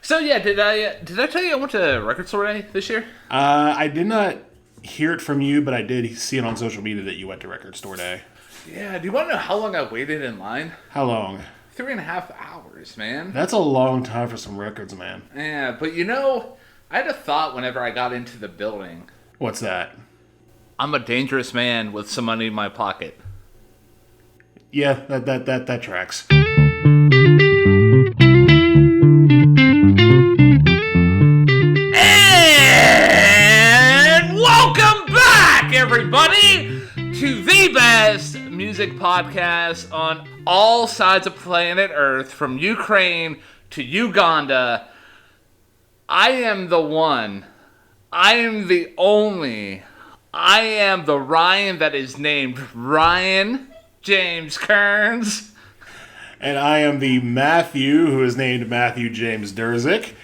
So yeah, did I tell you I went to record store day this year? I did not hear it from you, but I did see it on social media that you went to record store day. Yeah. Do you want to know how long I waited in line? How long? 3.5 hours, man. That's a long time for some records, man. Yeah, but I had a thought whenever I got into the building. What's that? I'm a dangerous man with some money in my pocket. Yeah, that tracks. And welcome back, everybody, to the best music podcast on all sides of planet Earth, from Ukraine to Uganda. I am the one. I am the only. I am the Ryan that is named Ryan James Kearns. And I am the Matthew, who is named Matthew James Durzik.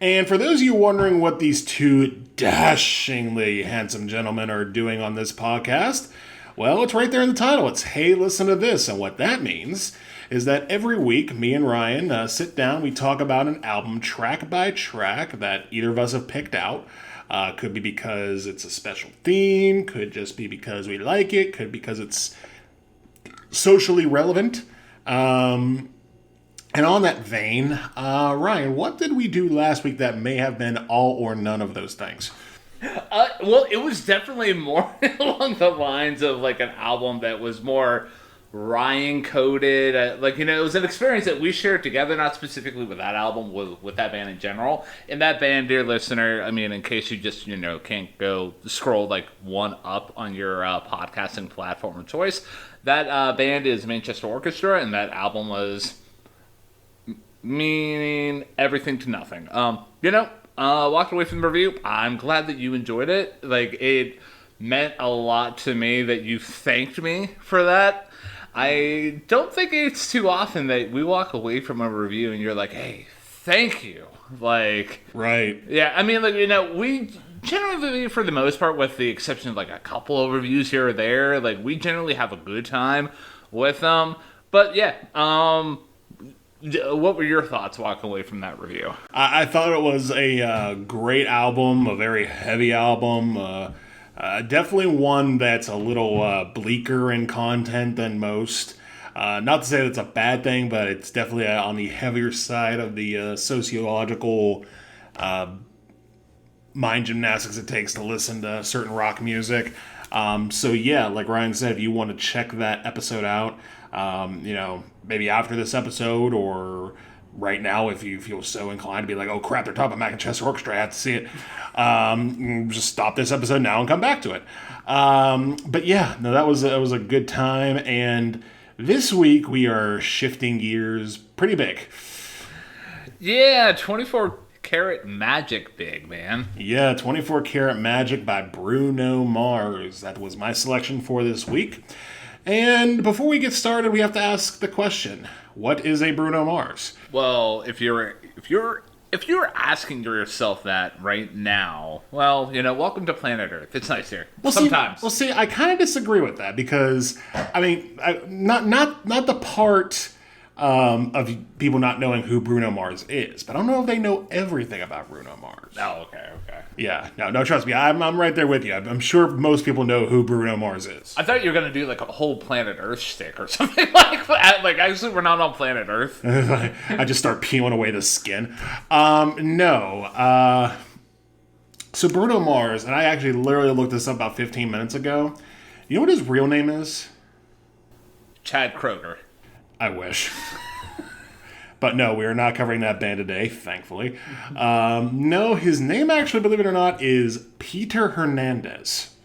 And for those of you wondering what these two dashingly handsome gentlemen are doing on this podcast, well, it's right there in the title. It's Hey, Listen to This. And what that means is that every week, me and Ryan sit down, we talk about an album track by track that either of us have picked out. Could be because it's a special theme, could just be because we like it, could be because it's socially relevant. And on that vein, Ryan, what did we do last week that may have been all or none of those things? Well, it was definitely more along the lines of like an album that was more Ryan coded. It was an experience that we shared together, not specifically with that album, with that band in general. And that band, dear listener, I mean, in case you just, can't go scroll like one up on your podcasting platform of choice, that band is Manchester Orchestra, and that album was meaning everything to nothing. Walked away from the review. I'm glad that you enjoyed it. Like, it meant a lot to me that you thanked me for that. I don't think it's too often that we walk away from a review and you're like, hey, thank you. Like, right. Yeah, I mean, we generally, for the most part, with the exception of like a couple of reviews here or there, like, we generally have a good time with them. But yeah, what were your thoughts walking away from that review? I thought it was a great album, a very heavy album. Definitely one that's a little bleaker in content than most. Not to say that's a bad thing, but it's definitely on the heavier side of the sociological mind gymnastics it takes to listen to certain rock music. So yeah, like Ryan said, if you want to check that episode out, maybe after this episode or right now, if you feel so inclined to be like, oh crap, they're talking about Manchester Orchestra, I have to see it. Just stop this episode now and come back to it. But yeah, no, that was a good time. And this week we are shifting gears pretty big. Yeah, 24 Karat Magic big, man. Yeah, 24 Karat Magic by Bruno Mars. That was my selection for this week. And before we get started, we have to ask the question: what is a Bruno Mars? Well, if you're asking yourself that right now, well, welcome to planet Earth. It's nice here. Sometimes. See, I kind of disagree with that because, I mean, not the part of people not knowing who Bruno Mars is, but I don't know if they know everything about Bruno Mars. Oh, okay. Yeah, no, trust me, I'm right there with you. I'm sure most people know who Bruno Mars is. I thought you were going to do like a whole planet Earth stick or something like that. Like, actually, we're not on planet Earth. I just start peeling away the skin. No. So Bruno Mars, and I actually literally looked this up about 15 minutes ago. You know what his real name is? Chad Kroger. I wish. But no, we are not covering that band today, thankfully. No, his name actually, believe it or not, is Peter Hernandez.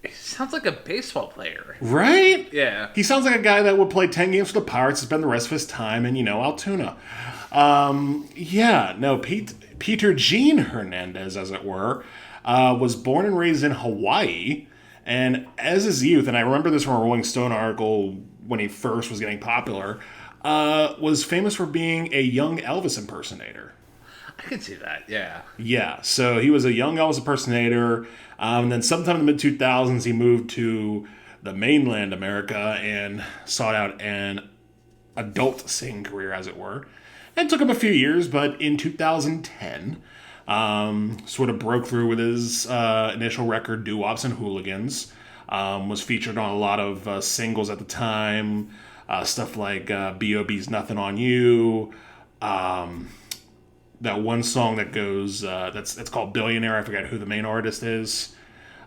He sounds like a baseball player. Right? Yeah. He sounds like a guy that would play 10 games for the Pirates and spend the rest of his time in, Altoona. Peter Gene Hernandez, as it were, was born and raised in Hawaii. And as his youth, and I remember this from a Rolling Stone article when he first was getting popular, was famous for being a young Elvis impersonator. I can see that, yeah. Yeah, so he was a young Elvis impersonator, and then sometime in the mid-2000s he moved to the mainland America and sought out an adult singing career, as it were. It took him a few years, but in 2010, sort of broke through with his initial record, Doo-Wops and Hooligans. Was featured on a lot of singles at the time, stuff like B.O.B.'s Nothing on You, that one song that goes, it's called Billionaire, I forget who the main artist is.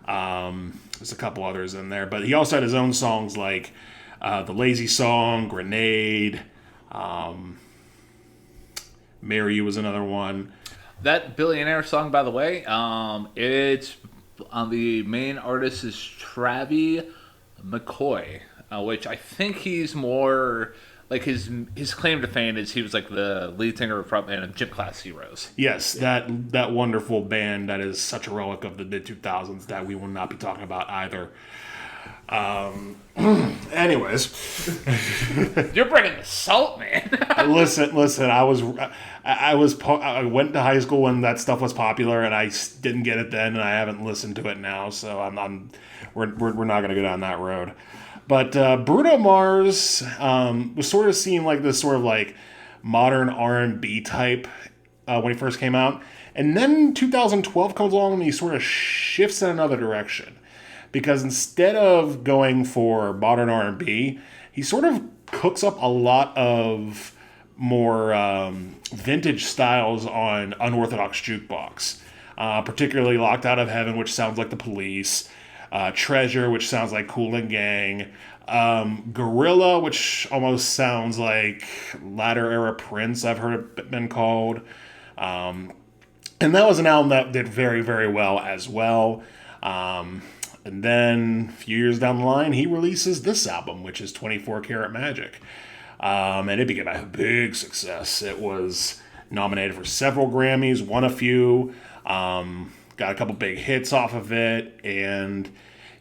There's a couple others in there, but he also had his own songs like The Lazy Song, Grenade, Marry You was another one. That Billionaire song, by the way, it's on the main artist is Travie McCoy, which I think he's more like his claim to fame is he was like the lead singer of frontman of Gym Class Heroes. Yes, that wonderful band that is such a relic of the mid 2000s that we will not be talking about either. Anyways, you're bringing the salt, man. listen. I went to high school when that stuff was popular, and I didn't get it then, and I haven't listened to it now. So we're not going to go down that road. But Bruno Mars was sort of seen like this sort of like modern R&B type when he first came out, and then 2012 comes along and he sort of shifts in another direction. Because instead of going for modern R&B, he sort of cooks up a lot of more vintage styles on Unorthodox Jukebox. Particularly Locked Out of Heaven, which sounds like The Police. Treasure, which sounds like Kool and Gang. Gorilla, which almost sounds like latter era Prince, I've heard it been called. And that was an album that did very, very well as well. And then, a few years down the line, he releases this album, which is 24 Karat Magic. And it became a big success. It was nominated for several Grammys, won a few, got a couple big hits off of it. And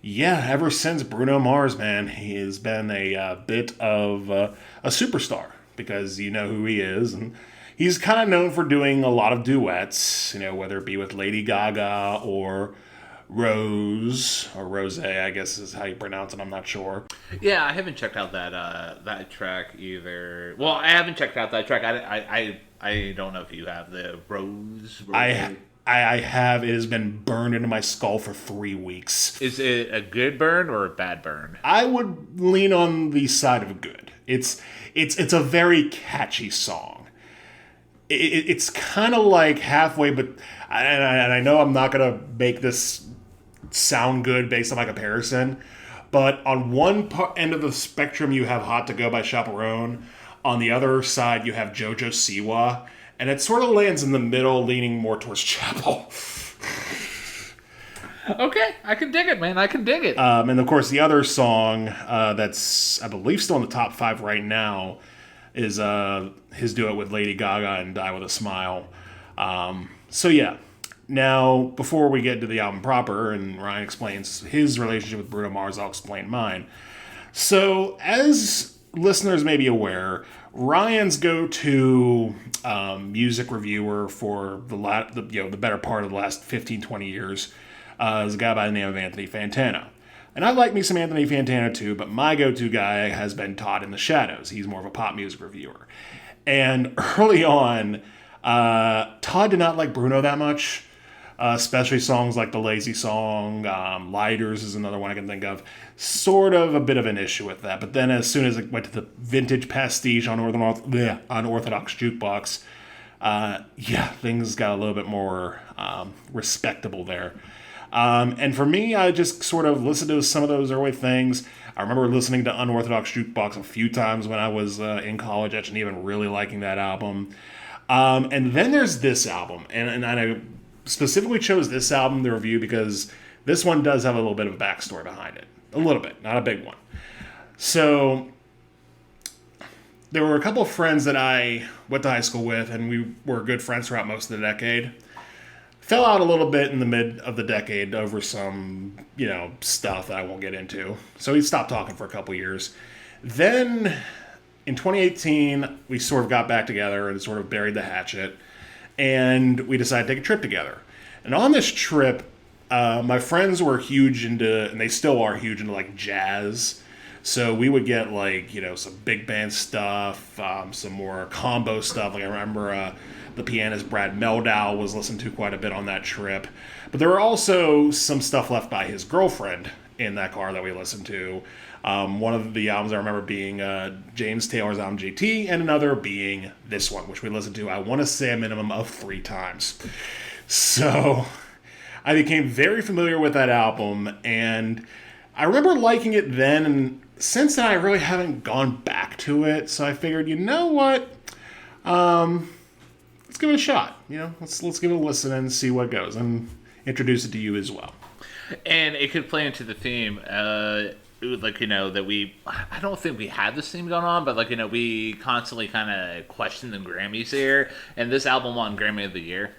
yeah, ever since Bruno Mars, man, he has been a bit of a superstar because you know who he is. And he's kind of known for doing a lot of duets, whether it be with Lady Gaga or Rose, or Rose, I guess is how you pronounce it. I'm not sure. Yeah, I haven't checked out that track either. Well, I haven't checked out that track. I don't know if you have the Rose. I have. It has been burned into my skull for 3 weeks. Is it a good burn or a bad burn? I would lean on the side of good. It's a very catchy song. It's kind of like halfway, but and I know I'm not gonna make this sound good based on my comparison, but on one end of the spectrum you have Hot to Go by Chaperone, on the other side you have Jojo Siwa, and it sort of lands in the middle, leaning more towards Chapel. Okay, I can dig it, man. I can dig it. And of course the other song that's I believe still in the top 5 right now is his duet with Lady Gaga and Die With a Smile. So yeah. Now, before we get to the album proper, and Ryan explains his relationship with Bruno Mars, I'll explain mine. So, as listeners may be aware, Ryan's go-to music reviewer for the better part of the last 15, 20 years is a guy by the name of Anthony Fantano. And I like me some Anthony Fantano too, but my go-to guy has been Todd in the Shadows. He's more of a pop music reviewer. And early on, Todd did not like Bruno that much. Especially songs like The Lazy Song, Lighters is another one I can think of. Sort of a bit of an issue with that. But then as soon as it went to the vintage pastiche on Unorthodox Jukebox, things got a little bit more respectable there. And for me, I just sort of listened to some of those early things. I remember listening to Unorthodox Jukebox a few times when I was in college, actually even really liking that album. And then there's this album, and I specifically chose this album to review because this one does have a little bit of a backstory behind it. A little bit, not a big one. So, there were a couple of friends that I went to high school with, and we were good friends throughout most of the decade. Fell out a little bit in the mid of the decade over some, stuff that I won't get into. So we stopped talking for a couple years. Then, in 2018, we sort of got back together and sort of buried the hatchet. And we decided to take a trip together. And on this trip, my friends were huge into, and they still are huge into, like, jazz. So we would get like, some big band stuff, some more combo stuff. Like I remember the pianist Brad Meldau was listened to quite a bit on that trip. But there were also some stuff left by his girlfriend in that car that we listened to. One of the albums I remember being James Taylor's album JT, and another being this one, which we listened to, I want to say, a minimum of 3 times. So I became very familiar with that album, and I remember liking it then, and since then I really haven't gone back to it, so I figured, you know what? Let's give it a shot. Let's give it a listen and see what goes, and introduce it to you as well. And it could play into the theme, that I don't think we had this theme going on, but we constantly kind of question the Grammys here, and this album won Grammy of the Year.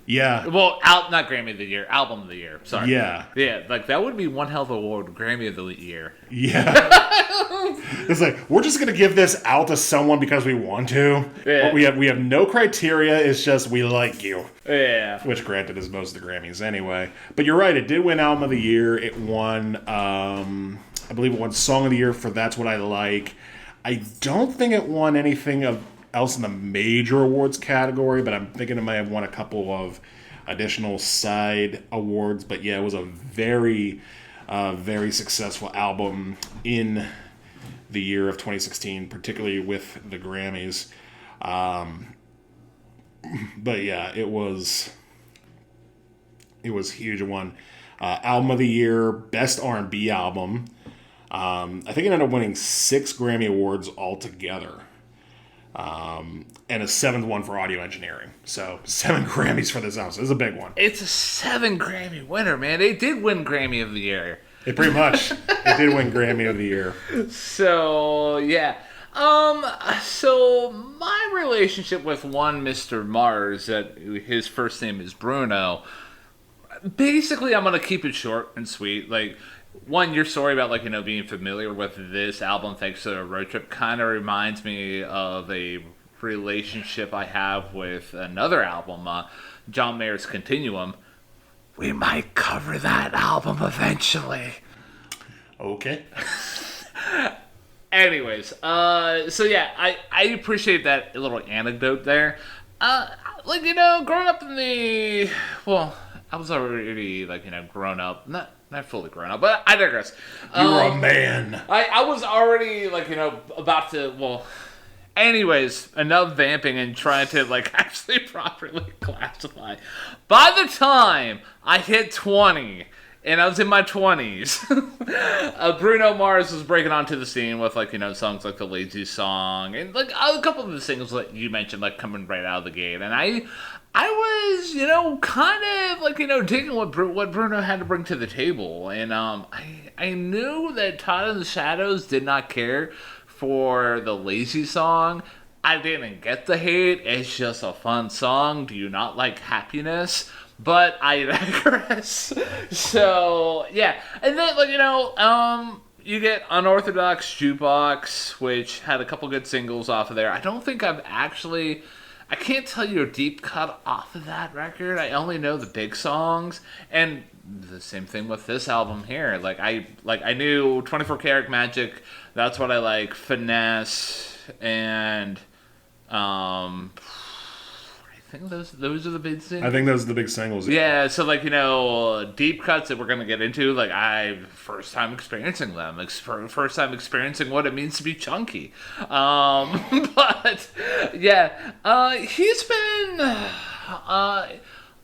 Yeah. Well, not Grammy of the Year, Album of the Year. Sorry. Yeah. Yeah, that would be one hell of an award, Grammy of the Year. Yeah. It's like, we're just going to give this out to someone because we want to. Yeah. We have no criteria, it's just we like you. Yeah. Which, granted, is most of the Grammys anyway. But you're right, it did win Album of the Year. It won, I believe it won Song of the Year for That's What I Like. I don't think it won anything else in the major awards category, but I'm thinking it might have won a couple of additional side awards. But yeah, it was a very, very successful album in the year of 2016, particularly with the Grammys. But yeah, it was huge. It won Album of the Year, Best R&B Album. I think it ended up winning 6 Grammy Awards altogether. And a 7th one for audio engineering. So 7 Grammys for this album. So this is a big one. It's a 7 Grammy winner, man. They did win Grammy of the Year. It pretty much. It did win Grammy of the Year. So, yeah. So my relationship with one Mr. Mars, that his first name is Bruno, basically I'm going to keep it short and sweet. One, your story about being familiar with this album thanks to a road trip kind of reminds me of a relationship I have with another album, John Mayer's Continuum. We might cover that album eventually. Okay. Anyways, so yeah, I appreciate that little anecdote there. Growing up in the, well, I was already grown up, not fully grown up, but I digress. You're a man. I was already about to, well, anyways, enough vamping and trying to actually properly classify. By the time I hit 20, and I was in my 20s, Bruno Mars was breaking onto the scene with songs like the Lazy Song and a couple of the singles that you mentioned coming right out of the gate, and I was kind of digging what Bruno had to bring to the table, and I knew that Todd in the Shadows did not care for the Lazy Song. I didn't get the hate. It's just a fun song. Do you not like Happiness? But I digress. So, yeah. And then, you get Unorthodox Jukebox, which had a couple good singles off of there. I don't think I can't tell you a deep cut off of that record. I only know the big songs. And the same thing with this album here. I knew 24 Karat Magic, That's What I Like, Finesse, and I think those are the big things. I think those are the big singles. Yeah, so deep cuts that we're gonna get into. I first time experiencing them. First time experiencing what it means to be chunky. But yeah, he's been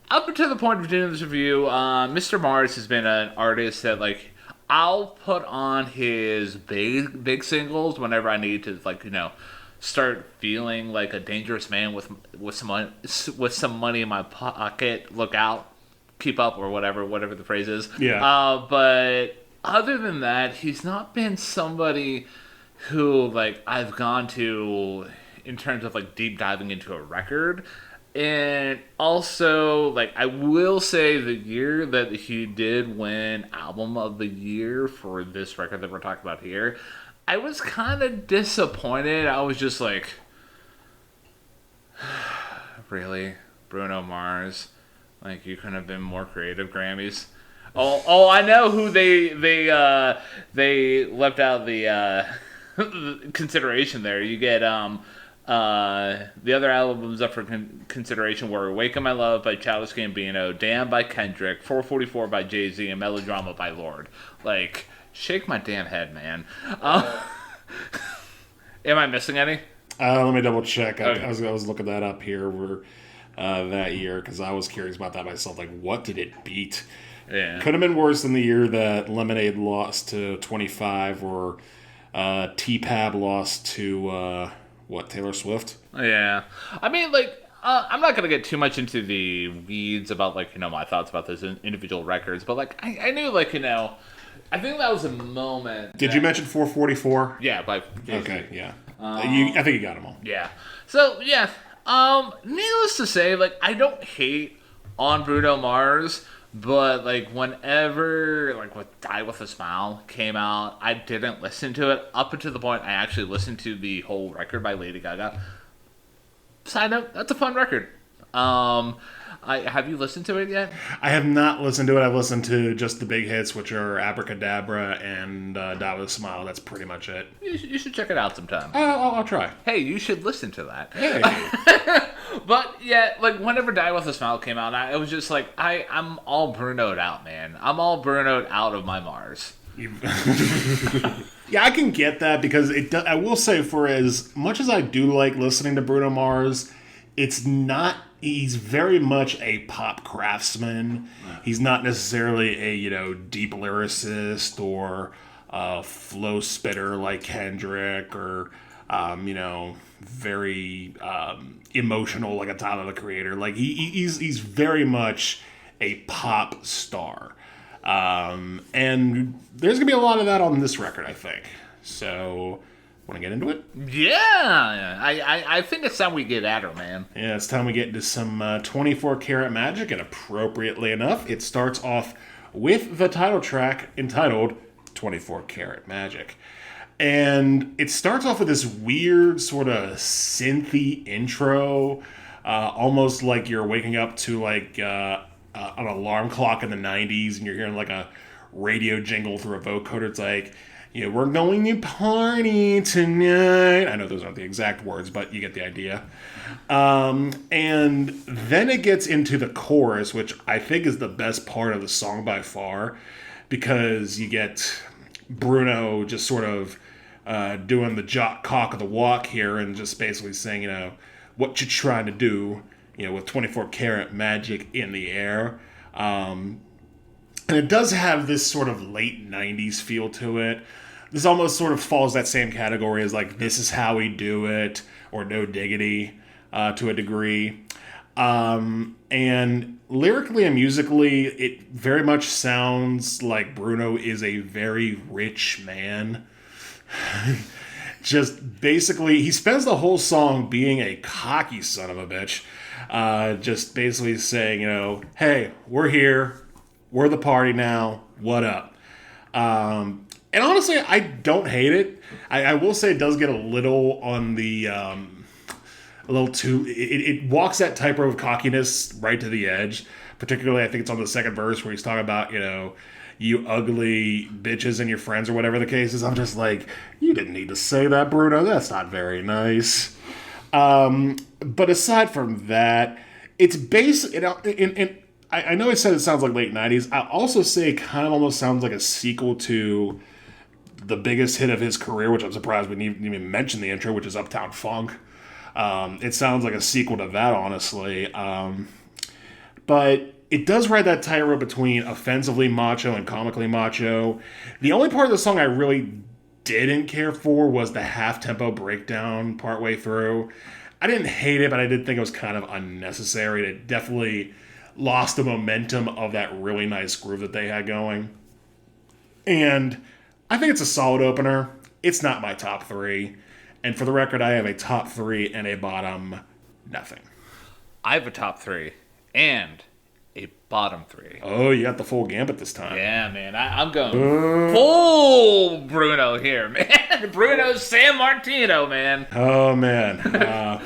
up to the point of doing this review. Mr. Mars has been an artist that I'll put on his big singles whenever I need to start feeling like a dangerous man with some money in my pocket. Look out, keep up, or whatever the phrase is. Yeah. But other than that, he's not been somebody who I've gone to in terms of deep diving into a record. And also, I will say the year that he did win Album of the Year for this record that we're talking about here, I was kind of disappointed. I was just really? Bruno Mars? You couldn't have been more creative, Grammys? I know who they left out the consideration there. You get the other albums up for consideration were "Awaken My Love" by Childish Gambino, "Damn" by Kendrick, "444" by Jay-Z, and "Melodrama" by Lorde. Like, shake my damn head, man. Am I missing any? Let me double check. Okay. I was looking that up here for that year because I was curious about that myself. Like, what did it beat? Yeah. Could have been worse than the year that Lemonade lost to 25 or T-Pab lost to, Taylor Swift? Yeah. I mean, like, I'm not going to get too much into the weeds about, like, my thoughts about those individual records, but, like, I knew, like, I think that was a moment. Did you mention 444? Yeah, by Jay-Z. Okay, yeah. I think you got them all. Yeah. So, yeah. Needless to say, like, I don't hate on Bruno Mars, but, like, whenever, like, with Die With a Smile came out, I didn't listen to it up until the point I actually listened to the whole record by Lady Gaga. Side note, that's a fun record. Have you listened to it yet? I have not listened to it. I've listened to just the big hits, which are Abracadabra and Die With a Smile. That's pretty much it. You should check it out sometime. I'll try. Hey, you should listen to that. Hey. But yeah, like whenever Die With a Smile came out, I was just like, I'm all Bruno'd out, man. I'm all Bruno'd out of my Mars. Yeah, I can get that because I will say, for as much as I do like listening to Bruno Mars, it's not. He's very much a pop craftsman. He's not necessarily a deep lyricist or a flow spitter like Kendrick or very emotional like a Tyler the Creator. Like he's very much a pop star. And there's going to be a lot of that on this record, I think. So, want to get into it? Yeah! I think it's time we get at her, man. Yeah, it's time we get into some 24 Karat Magic, and appropriately enough, it starts off with the title track entitled 24 Karat Magic. And it starts off with this weird sort of synthy intro, almost like you're waking up to like an alarm clock in the 90s and you're hearing like a radio jingle through a vocoder. It's like, we're going to party tonight. I know those aren't the exact words, but you get the idea. And then it gets into the chorus, which I think is the best part of the song by far, because you get Bruno just sort of doing the jock cock of the walk here and just basically saying, what you're trying to do, with 24 karat magic in the air. And it does have this sort of late 90s feel to it. This almost sort of falls that same category as like This Is How We Do It or No Diggity to a degree. And lyrically and musically, it very much sounds like Bruno is a very rich man. Just basically, he spends the whole song being a cocky son of a bitch. Just basically saying, hey, we're here. We're the party now. What up? And honestly, I don't hate it. I will say it does get a little on the, a little too, it walks that tightrope of cockiness right to the edge. Particularly, I think it's on the second verse where he's talking about, you ugly bitches and your friends or whatever the case is. I'm just like, you didn't need to say that, Bruno. That's not very nice. But aside from that, it's based, I know I said it sounds like late 90s. I also say it kind of almost sounds like a sequel to the biggest hit of his career, which I'm surprised we didn't even mention the intro, which is Uptown Funk. It sounds like a sequel to that, honestly. But it does ride that tightrope between offensively macho and comically macho. The only part of the song I really didn't care for was the half-tempo breakdown partway through. I didn't hate it, but I did think it was kind of unnecessary. It definitely lost the momentum of that really nice groove that they had going. And I think it's a solid opener. It's not my top three. And for the record, I have a top three and a bottom nothing. I have a top three and a bottom three. Oh, you got the full gambit this time. Yeah, man. I'm going full Bruno here, man. Bruno San Martino, man. Oh, man.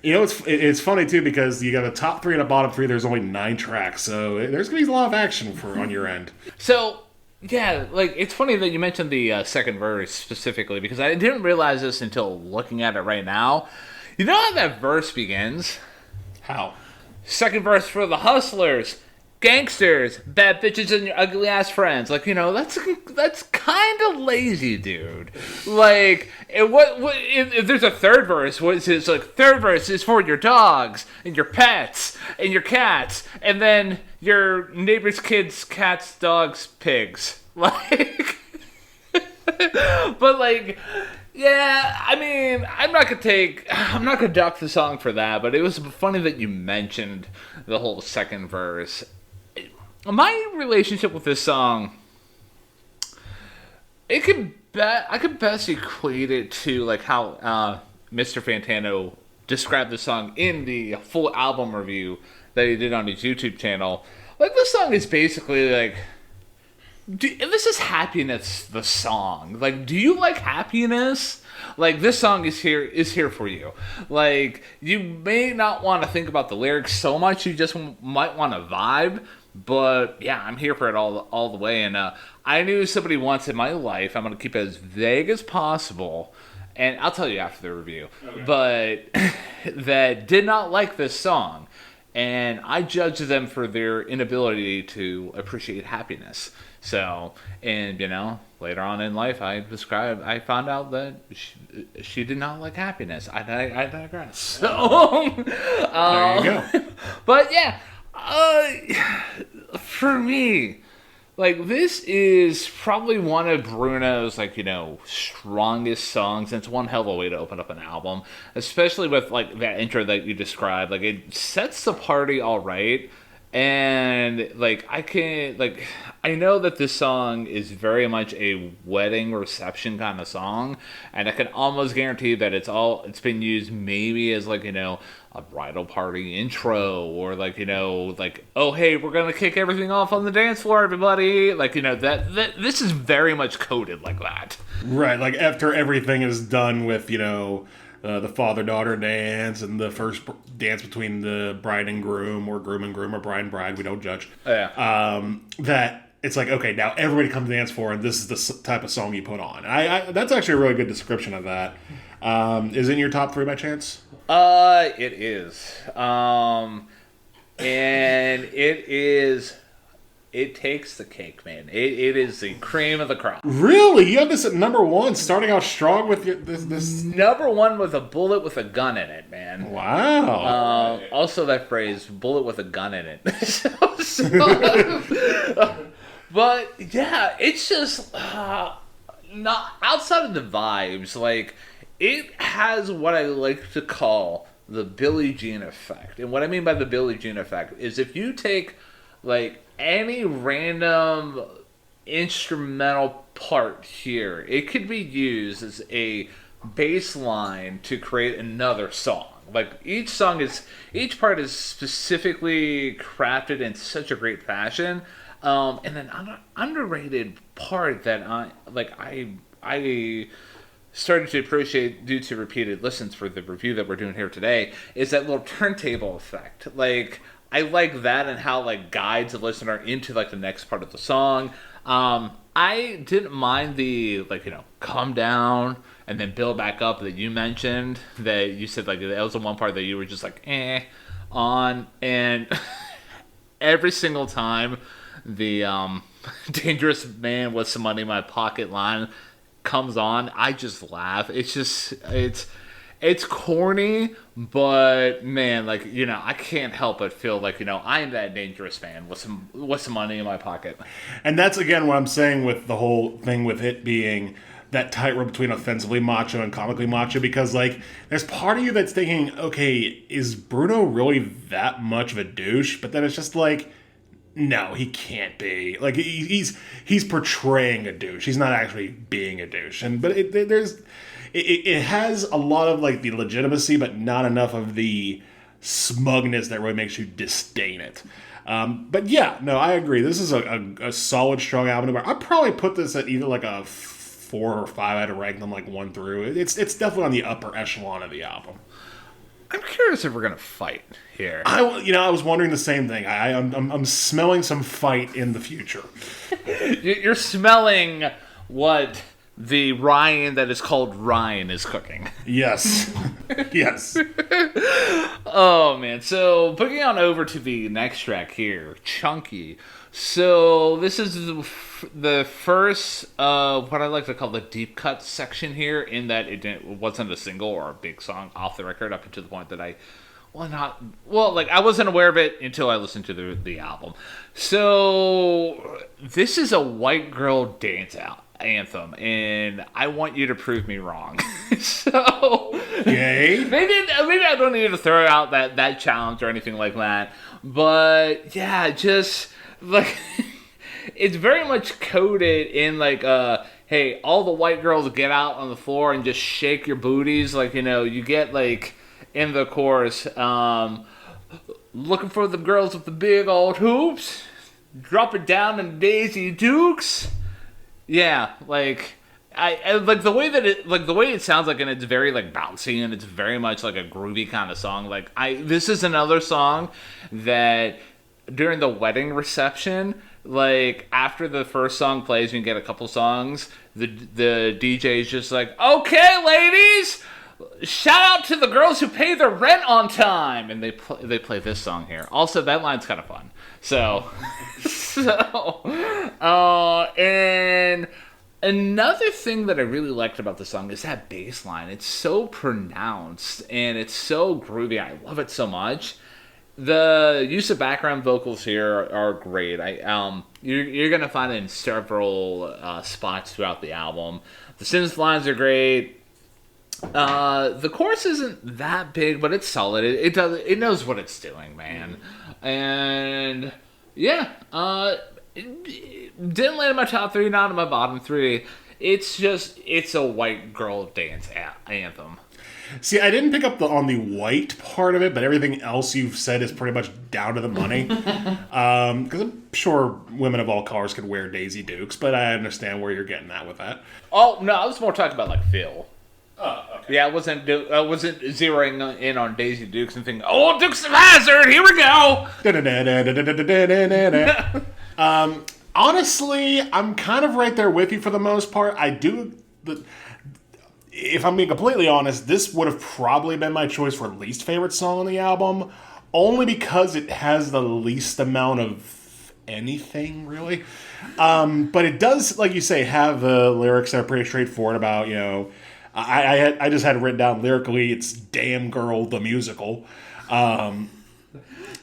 You know, it's funny too because you got a top 3 and a bottom 3. There's only 9 tracks, so there's gonna be a lot of action for on your end. So, yeah, like, it's funny that you mentioned the second verse specifically, because I didn't realize this until looking at it right now. You know how that verse begins? How? Second verse for the hustlers, gangsters, bad bitches, and your ugly ass friends. Like, that's kind of lazy, dude. Like, if there's a third verse? What is it? It's like, third verse is for your dogs and your pets and your cats, and then your neighbor's kids, cats, dogs, pigs. Like, but like. Yeah, I mean, I'm not gonna dock the song for that, but it was funny that you mentioned the whole second verse. My relationship with this song, I could best equate it to like how Mr. Fantano described the song in the full album review that he did on his YouTube channel. Like, this song is basically like, this is Happiness, the song. Like, do you like happiness? Like, this song is here for you. Like, you may not want to think about the lyrics so much, you just might want to vibe. But yeah, I'm here for it all the way. And I knew somebody once in my life. I'm gonna keep it as vague as possible, and I'll tell you after the review. Okay. But that did not like this song, and I judged them for their inability to appreciate happiness. So, and later on in life, I found out that she did not like happiness. I digress. So, there you go. But yeah, for me, like, this is probably one of Bruno's, like, strongest songs, and it's one hell of a way to open up an album, especially with, like, that intro that you described. Like, it sets the party all right. And, like, I know that this song is very much a wedding reception kind of song, and I can almost guarantee that it's been used maybe as, like, a bridal party intro, or, like, like, oh, hey, we're gonna kick everything off on the dance floor, everybody. Like, that this is very much coded like that. Right, like, after everything is done with, the father-daughter dance and the first dance between the bride and groom, or groom and groom, or bride and bride, we don't judge. Oh, yeah. That it's like, okay, now everybody comes to dance floor, and this is the type of song you put on. I that's actually a really good description of that. Is it in your top 3 by chance? It is. And it takes the cake, man. It is the cream of the crop. Really? You have this at number 1, starting out strong with this? Number 1 with a bullet with a gun in it, man. Wow. Also that phrase, bullet with a gun in it. But, yeah, it's just, not outside of the vibes, like, it has what I like to call the Billie Jean effect. And what I mean by the Billie Jean effect is, if you take, like, any random instrumental part here, it could be used as a bass line to create another song. Like, each part is specifically crafted in such a great fashion. And then underrated part that I started to appreciate due to repeated listens for the review that we're doing here today is that little turntable effect. Like, I like that, and how, like, guides the listener into, like, the next part of the song. I didn't mind the, like, come down and then build back up that you mentioned, that you said, like, that was the one part that you were just like, on. And every single time the dangerous man with some money in my pocket line comes on, I just laugh. It's corny, but, man, like, I can't help but feel like, I am that dangerous man with some money in my pocket. And that's, again, what I'm saying with the whole thing with it being that tightrope between offensively macho and comically macho, because, like, there's part of you that's thinking, okay, is Bruno really that much of a douche? But then it's just like, no, he can't be. Like, he's portraying a douche. He's not actually being a douche. But it has a lot of, like, the legitimacy, but not enough of the smugness that really makes you disdain it. But yeah, no, I agree. This is a solid, strong album. I'd probably put this at either like a 4 or 5. I'd rank them like 1 through. It's definitely on the upper echelon of the album. I'm curious if we're gonna fight here. I was wondering the same thing. I'm smelling some fight in the future. You're smelling what the Ryan that is called Ryan is cooking. Yes. Yes. Oh man, so putting on over to the next track here, Chunky. So this is the first what I like to call the deep cut section here, in that it wasn't a single or a big song off the record up until the point that I wasn't aware of it until I listened to the album. So this is a white girl dance anthem, and I want you to prove me wrong. So Yay. maybe I don't need to throw out that challenge or anything like that, but yeah, just like it's very much coded in like hey, all the white girls get out on the floor and just shake your booties, like, you get like in the chorus, looking for the girls with the big old hoops, drop it down in Daisy Dukes. Yeah, like I like the way it sounds like, and it's very like bouncy, and it's very much like a groovy kind of song. Like this is another song that during the wedding reception, like after the first song plays and you get a couple songs, the DJ's just like, okay, ladies, shout out to the girls who pay their rent on time, and they play this song here. Also, that line's kind of fun. And another thing that I really liked about the song is that bass line. It's so pronounced and it's so groovy. I love it so much. The use of background vocals here are great. You're gonna find it in several spots throughout the album. The synth lines are great. The chorus isn't that big, but it's solid. It knows what it's doing, man. And yeah, it didn't land in my top 3, not in my bottom 3. It's a white girl dance anthem. See, I didn't pick up on the white part of it, but everything else you've said is pretty much down to the money. Because I'm sure women of all colors could wear Daisy Dukes, but I understand where you're getting at with that. Oh no, I was more talking about like Phil. Oh, okay. Yeah, I wasn't zeroing in on Daisy Dukes and thinking, oh, Dukes of Hazzard, here we go. Honestly, I'm kind of right there with you for the most part. If I'm being completely honest, this would have probably been my choice for least favorite song on the album, only because it has the least amount of anything, really. But it does, like you say, have the lyrics that are pretty straightforward about, I just had it written down lyrically, it's Damn Girl, the musical. And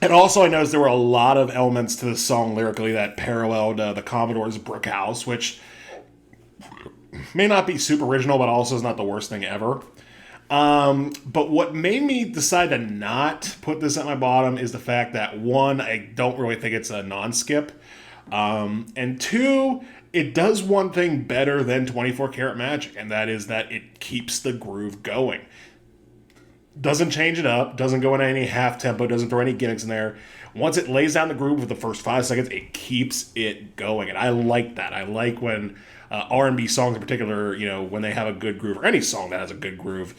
also I noticed there were a lot of elements to the song lyrically that paralleled the Commodore's Brick House, which may not be super original, but also is not the worst thing ever. But what made me decide to not put this at my bottom is the fact that, one, I don't really think it's a non-skip. And two, it does one thing better than 24 Karat Magic, and that is that it keeps the groove going. Doesn't change it up, doesn't go into any half tempo, doesn't throw any gimmicks in there. Once it lays down the groove for the first 5 seconds, it keeps it going, and I like that. I like when R&B songs in particular, when they have a good groove, or any song that has a good groove,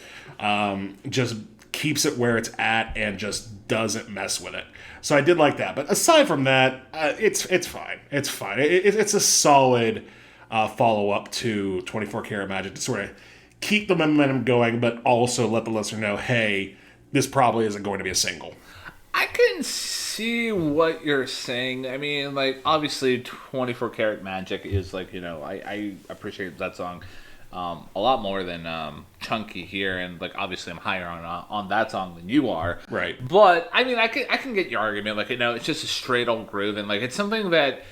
just keeps it where it's at and just doesn't mess with it. So I did like that. But aside from that, it's fine. It's fine. It's a solid follow-up to 24 Karat Magic to sort of keep the momentum going, but also let the listener know, hey, this probably isn't going to be a single. I can see what you're saying. I mean, like, obviously 24 Karat Magic is like, I appreciate that song a lot more than Chunky here, and like obviously I'm higher on that song than you are. Right. But I mean, I can get your argument. Like, it's just a straight old groove, and like it's something that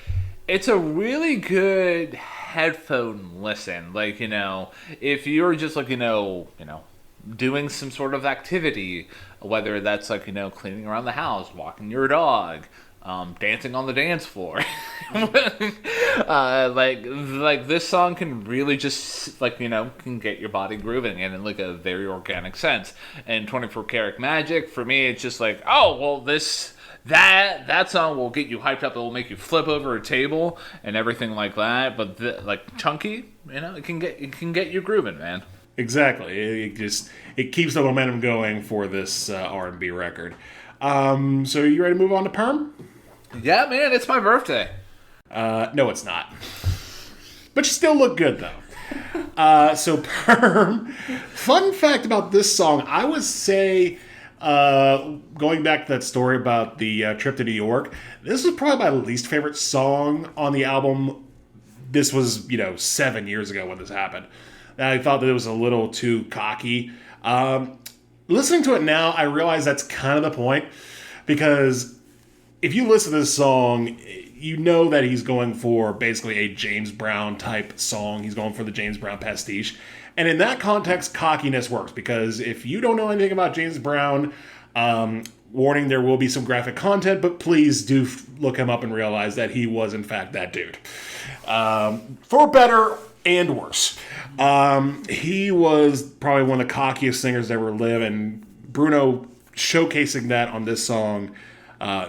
it's a really good headphone listen. Like, if you're just like, doing some sort of activity, whether that's like, cleaning around the house, walking your dog, dancing on the dance floor. like this song can really just like, can get your body grooving and in like a very organic sense. And 24 Karat Magic, for me, it's just like, oh, well, that song will get you hyped up. It will make you flip over a table and everything like that. But like Chunky, it can get you grooving, man. Exactly. It keeps the momentum going for this R&B record. So you ready to move on to Perm? Yeah, man, it's my birthday. No, it's not. But you still look good though. So Perm. Fun fact about this song, I would say, going back to that story about the trip to New York, this is probably my least favorite song on the album. This was, 7 years ago when this happened. I thought that it was a little too cocky. Listening to it now, I realize that's kind of the point, because if you listen to this song, you know that he's going for basically a James Brown type song. He's going for the James Brown pastiche. And in that context, cockiness works, because if you don't know anything about James Brown, warning, there will be some graphic content, but please do look him up and realize that he was in fact that dude. For better and worse. He was probably one of the cockiest singers that ever lived, and Bruno showcasing that on this song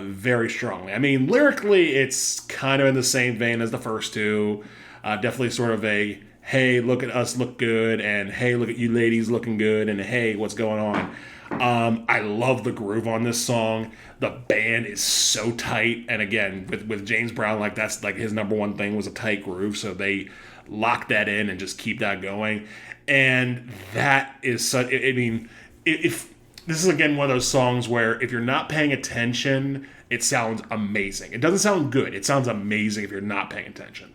very strongly. I mean, lyrically, it's kind of in the same vein as the first two. Definitely sort of a, hey, look at us look good, and hey, look at you ladies looking good, and hey, what's going on? I love the groove on this song. The band is so tight, and again, with James Brown, like that's like his number one thing was a tight groove, so they lock that in and just keep that going. And that is such, I mean, if this is again one of those songs where if you're not paying attention, it sounds amazing. It doesn't sound good. It sounds amazing if you're not paying attention.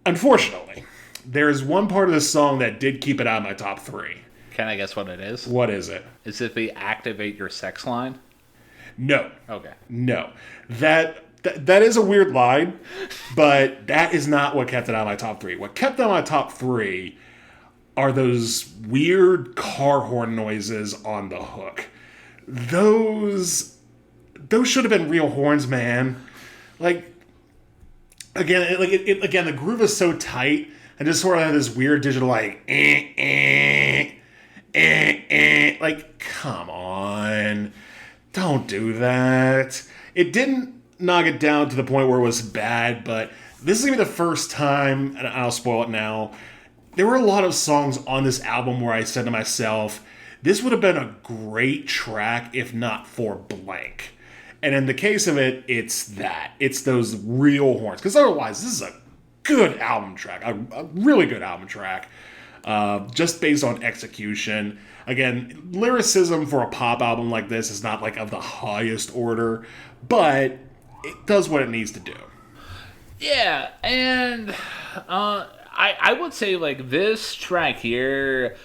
Unfortunately, there's one part of this song that did keep it out of my top three. Can I guess what it is? What is it? Is it the activate your sex line? No. Okay. No. That is a weird line, but that is not what kept it out of my top three. What kept it out of my top three are those weird car horn noises on the hook. Those should have been real horns, man. Like, again, again, the groove is so tight, and just sort of have this weird digital like, like, come on, don't do that. It didn't knock it down to the point where it was bad, but this is gonna be the first time, and I'll spoil it now. There were a lot of songs on this album where I said to myself, this would have been a great track if not for blank. And in the case of it, it's that. It's those real horns. Because otherwise, this is a good album track. A really good album track. Just based on execution. Again, lyricism for a pop album like this is not like of the highest order, but it does what it needs to do. Yeah, and I would say like this track here,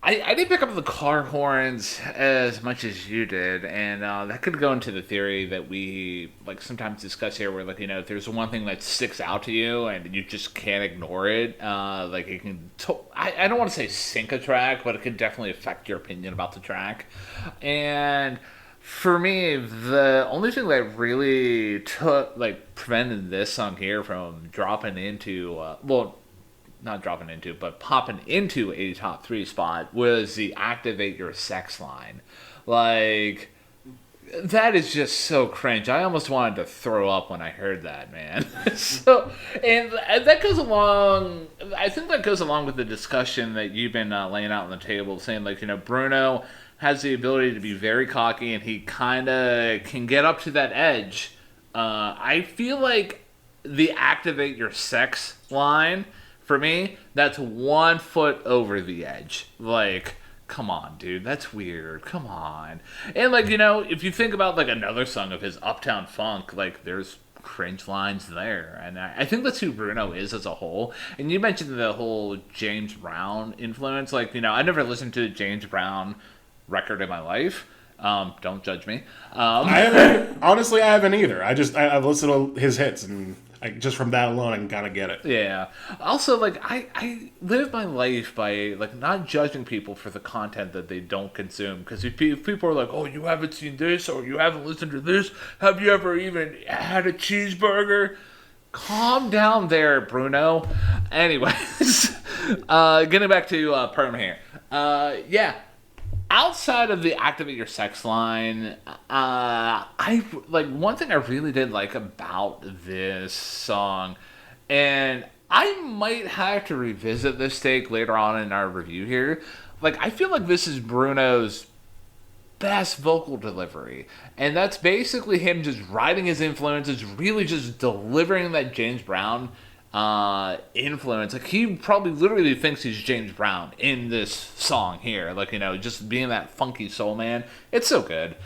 I didn't pick up the car horns as much as you did, and that could go into the theory that we like sometimes discuss here, where like if there's one thing that sticks out to you and you just can't ignore it, like it can. I don't want to say sink a track, but it can definitely affect your opinion about the track. And for me, the only thing that really prevented this song here from dropping into not dropping into, but popping into a top 3 spot was the activate your sex line. Like, that is just so cringe. I almost wanted to throw up when I heard that, man. And that goes along, I think that goes along with the discussion that you've been laying out on the table, saying like, Bruno has the ability to be very cocky and he kind of can get up to that edge. I feel like the activate your sex line, for me, that's 1 foot over the edge. Like, come on, dude, that's weird. Come on. And, like, if you think about, like, another song of his, Uptown Funk, like, there's cringe lines there. And I think that's who Bruno is as a whole. And you mentioned the whole James Brown influence. Like, I never listened to a James Brown record in my life. Don't judge me. I haven't, honestly, I haven't either. I've listened to his hits, and just from that alone, I can kind of get it. Yeah. Also, like, I live my life by, like, not judging people for the content that they don't consume. Because if people are like, oh, you haven't seen this, or you haven't listened to this, have you ever even had a cheeseburger? Calm down there, Bruno. Anyways, getting back to Perm here. Yeah. Outside of the activate your sex line, one thing I really did like about this song, and I might have to revisit this take later on in our review here. Like, I feel like this is Bruno's best vocal delivery. And that's basically him just riding his influences, really just delivering that James Brown influence. Like, he probably literally thinks he's James Brown in this song here. Like, just being that funky soul man. It's so good.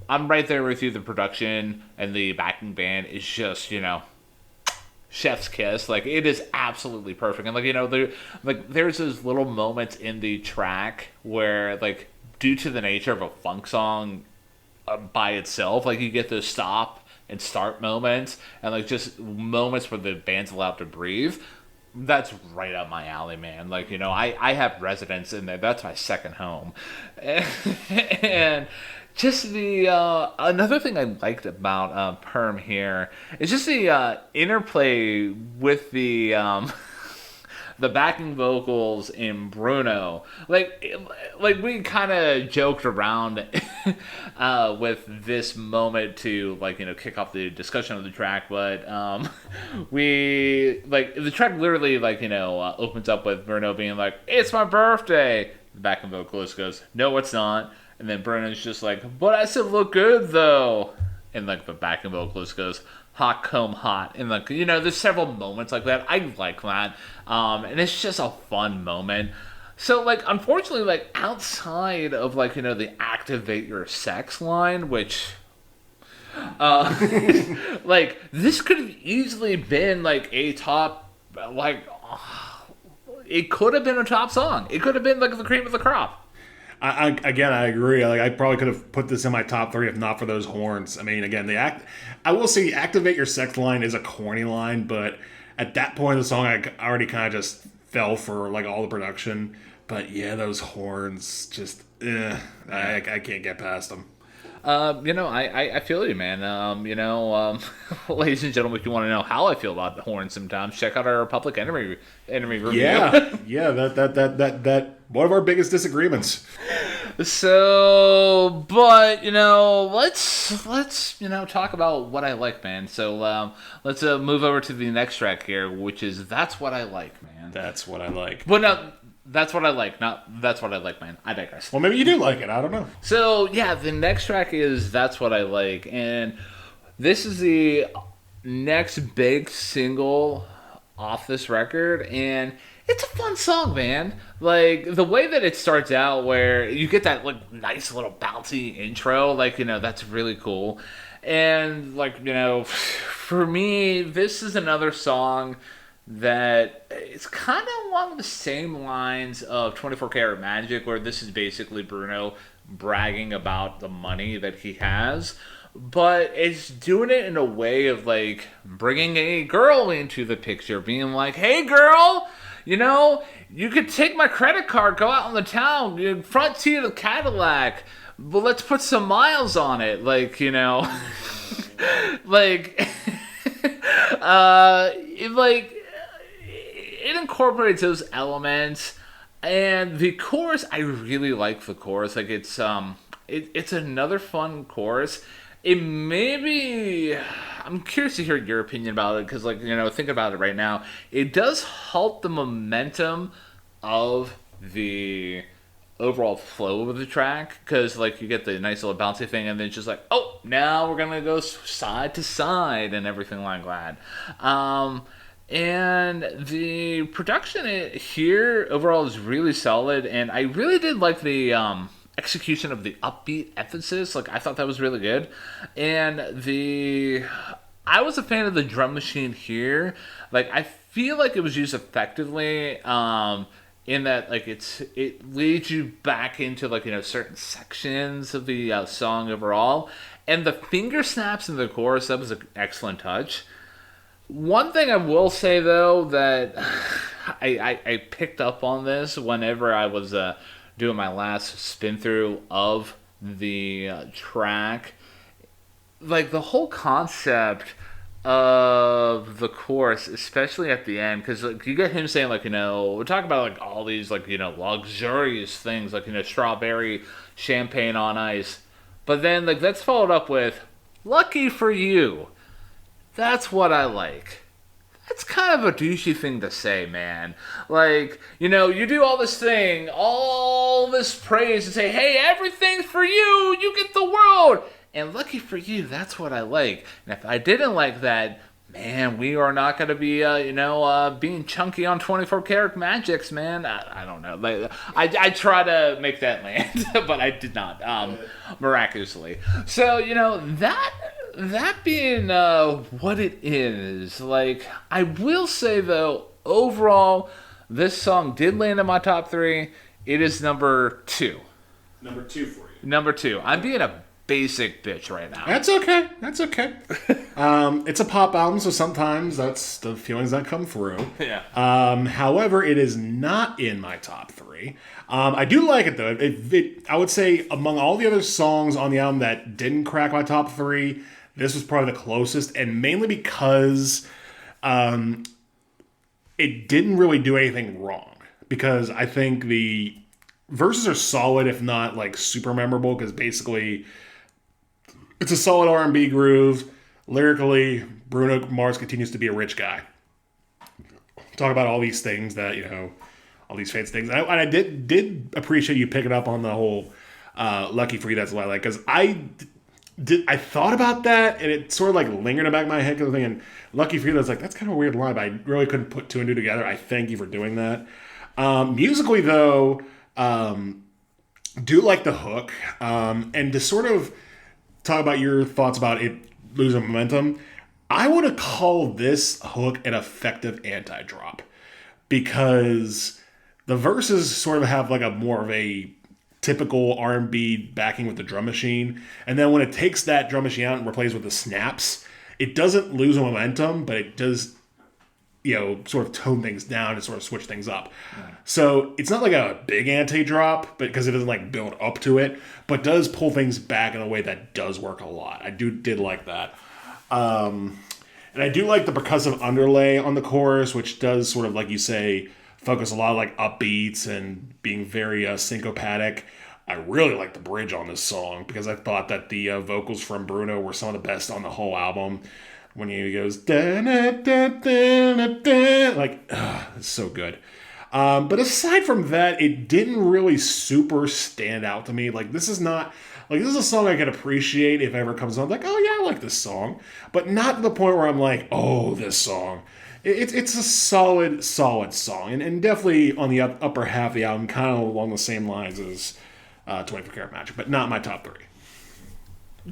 I'm right there with you. The production and the backing band is just, chef's kiss. Like, it is absolutely perfect. And there's those little moments in the track where, like, due to the nature of a funk song by itself, like, you get those stop and start moments and, like, just moments where the band's allowed to breathe. That's right up my alley, man. Like, I have residence in there. That's my second home. And just the another thing I liked about Perm here is just the interplay with the the backing vocals in Bruno. Like we kind of joked around with this moment to kick off the discussion of the track, but we the track literally opens up with Bruno being like, "It's my birthday." The backing vocalist goes, "No, it's not." And then Bruno's just like, "But I still look good though." And the backing vocalist goes, "Hot comb hot." And there's several moments like that. I like that. And it's just a fun moment. So unfortunately, outside of the activate your sex line, which this could have easily been a top it could have been a top song. It could have been the cream of the crop. I agree. I probably could have put this in my top 3 if not for those horns. I mean, again, I will say, "Activate Your Sex" line is a corny line, but at that point in the song, I already kind of just fell for all the production. But yeah, those horns just, I can't get past them. I feel you, man. Ladies and gentlemen, if you want to know how I feel about the horns sometimes, check out our Public Enemy review. Yeah, that one of our biggest disagreements. So, but let's talk about what I like, man. So let's move over to the next track here, which is "That's What I Like," man. That's what I like. But no. That's what I like, not "That's What I Like," man. I digress. Well, maybe you do like it. I don't know. So, yeah, the next track is "That's What I Like." And this is the next big single off this record. And it's a fun song, man. The way that it starts out, where you get that, nice little bouncy intro, that's really cool. And, for me, this is another song that it's kind of along the same lines of 24 Karat Magic, where this is basically Bruno bragging about the money that he has, but it's doing it in a way of bringing a girl into the picture, being like, "Hey girl, you could take my credit card, go out in the town, front seat of the Cadillac, but let's put some miles on it." It incorporates those elements, and the chorus, I really like the chorus. It's another fun chorus. I'm curious to hear your opinion about it, because thinking about it right now, it does halt the momentum of the overall flow of the track, because you get the nice little bouncy thing, and then it's just oh, now we're gonna go side to side and everything like that. And the production here overall is really solid, and I really did like the execution of the upbeat emphasis. I thought that was really good. And I was a fan of the drum machine here. I feel like it was used effectively, in that it leads you back into certain sections of the song overall. And the finger snaps in the chorus, that was an excellent touch. One thing I will say, though, that I picked up on this whenever I was doing my last spin through of the track, the whole concept of the chorus, especially at the end, because you get him saying we're talking about all these luxurious things, strawberry champagne on ice, but then that's followed up with "lucky for you. That's what I like. That's kind of a douchey thing to say, man. Like, you do all this thing, all this praise, and say, hey, everything's for you, you get the world. And lucky for you, that's what I like. And if I didn't like that, man, we are not going to be, being chunky on 24 karat magics, man. I don't know. Like, I try to make that land, but I did not, miraculously. So, that being what it is, like, I will say, though, overall, this song did land in my top 3. It is number 2. Number 2 for you. Number 2. I'm being a basic bitch right now. That's okay. It's a pop album, so sometimes that's the feelings that come through. Yeah. However, it is not in my top 3. I do like it, though. I would say among all the other songs on the album that didn't crack my top 3, this was probably the closest, and mainly because it didn't really do anything wrong. Because I think the verses are solid, if not like super memorable, because basically it's a solid R&B groove. Lyrically, Bruno Mars continues to be a rich guy. Talk about all these things that, all these fancy things. And I did appreciate you picking up on the whole lucky for you, that's what I like. Because I thought about that, and it sort of like lingered in the back of my head. Because I'm thinking, lucky for you, that's kind of a weird line, but I really couldn't put 2 and 2 together. I thank you for doing that. Musically, though, do like the hook. And to sort of talk about your thoughts about it losing momentum, I want to call this hook an effective anti-drop, because the verses sort of have like a more of a typical R&B backing with the drum machine, and then when it takes that drum machine out and replaces with the snaps, it doesn't lose momentum, but it does sort of tone things down and sort of switch things up. Yeah. So it's not like a big anti-drop, but because it doesn't like build up to it, but does pull things back in a way that does work a lot. I did like that. And I do like the percussive underlay on the chorus, which does sort of, like you say, focus a lot of like upbeats and being very syncopatic. I really like the bridge on this song, because I thought that the vocals from Bruno were some of the best on the whole album. When he goes, da, da, da, da, da, like, it's so good. But aside from that, it didn't really super stand out to me. Like, this is a song I can appreciate if it ever comes on. Like, oh yeah, I like this song. But not to the point where I'm like, oh, this song. It's a solid song. And definitely on the upper half of the album, kind of along the same lines as 24 Karat Magic, but not my top 3.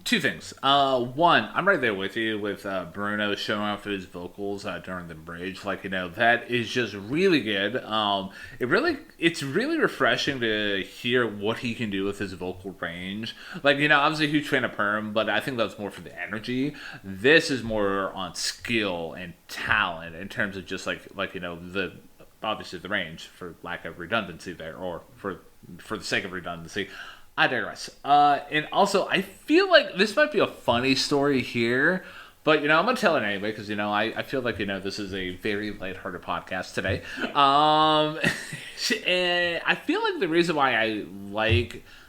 2 things. One, I'm right there with you with Bruno showing off his vocals during the bridge. Like, that is just really good. It's really refreshing to hear what he can do with his vocal range. Like, I was a huge fan of Perm, but I think that's more for the energy. This is more on skill and talent in terms of just like the obviously the range, for lack of redundancy there, or for the sake of redundancy. I digress. And also, I feel like this might be a funny story here, but, I'm going to tell it anyway, because, I feel like, this is a very lighthearted podcast today. And I feel like the reason why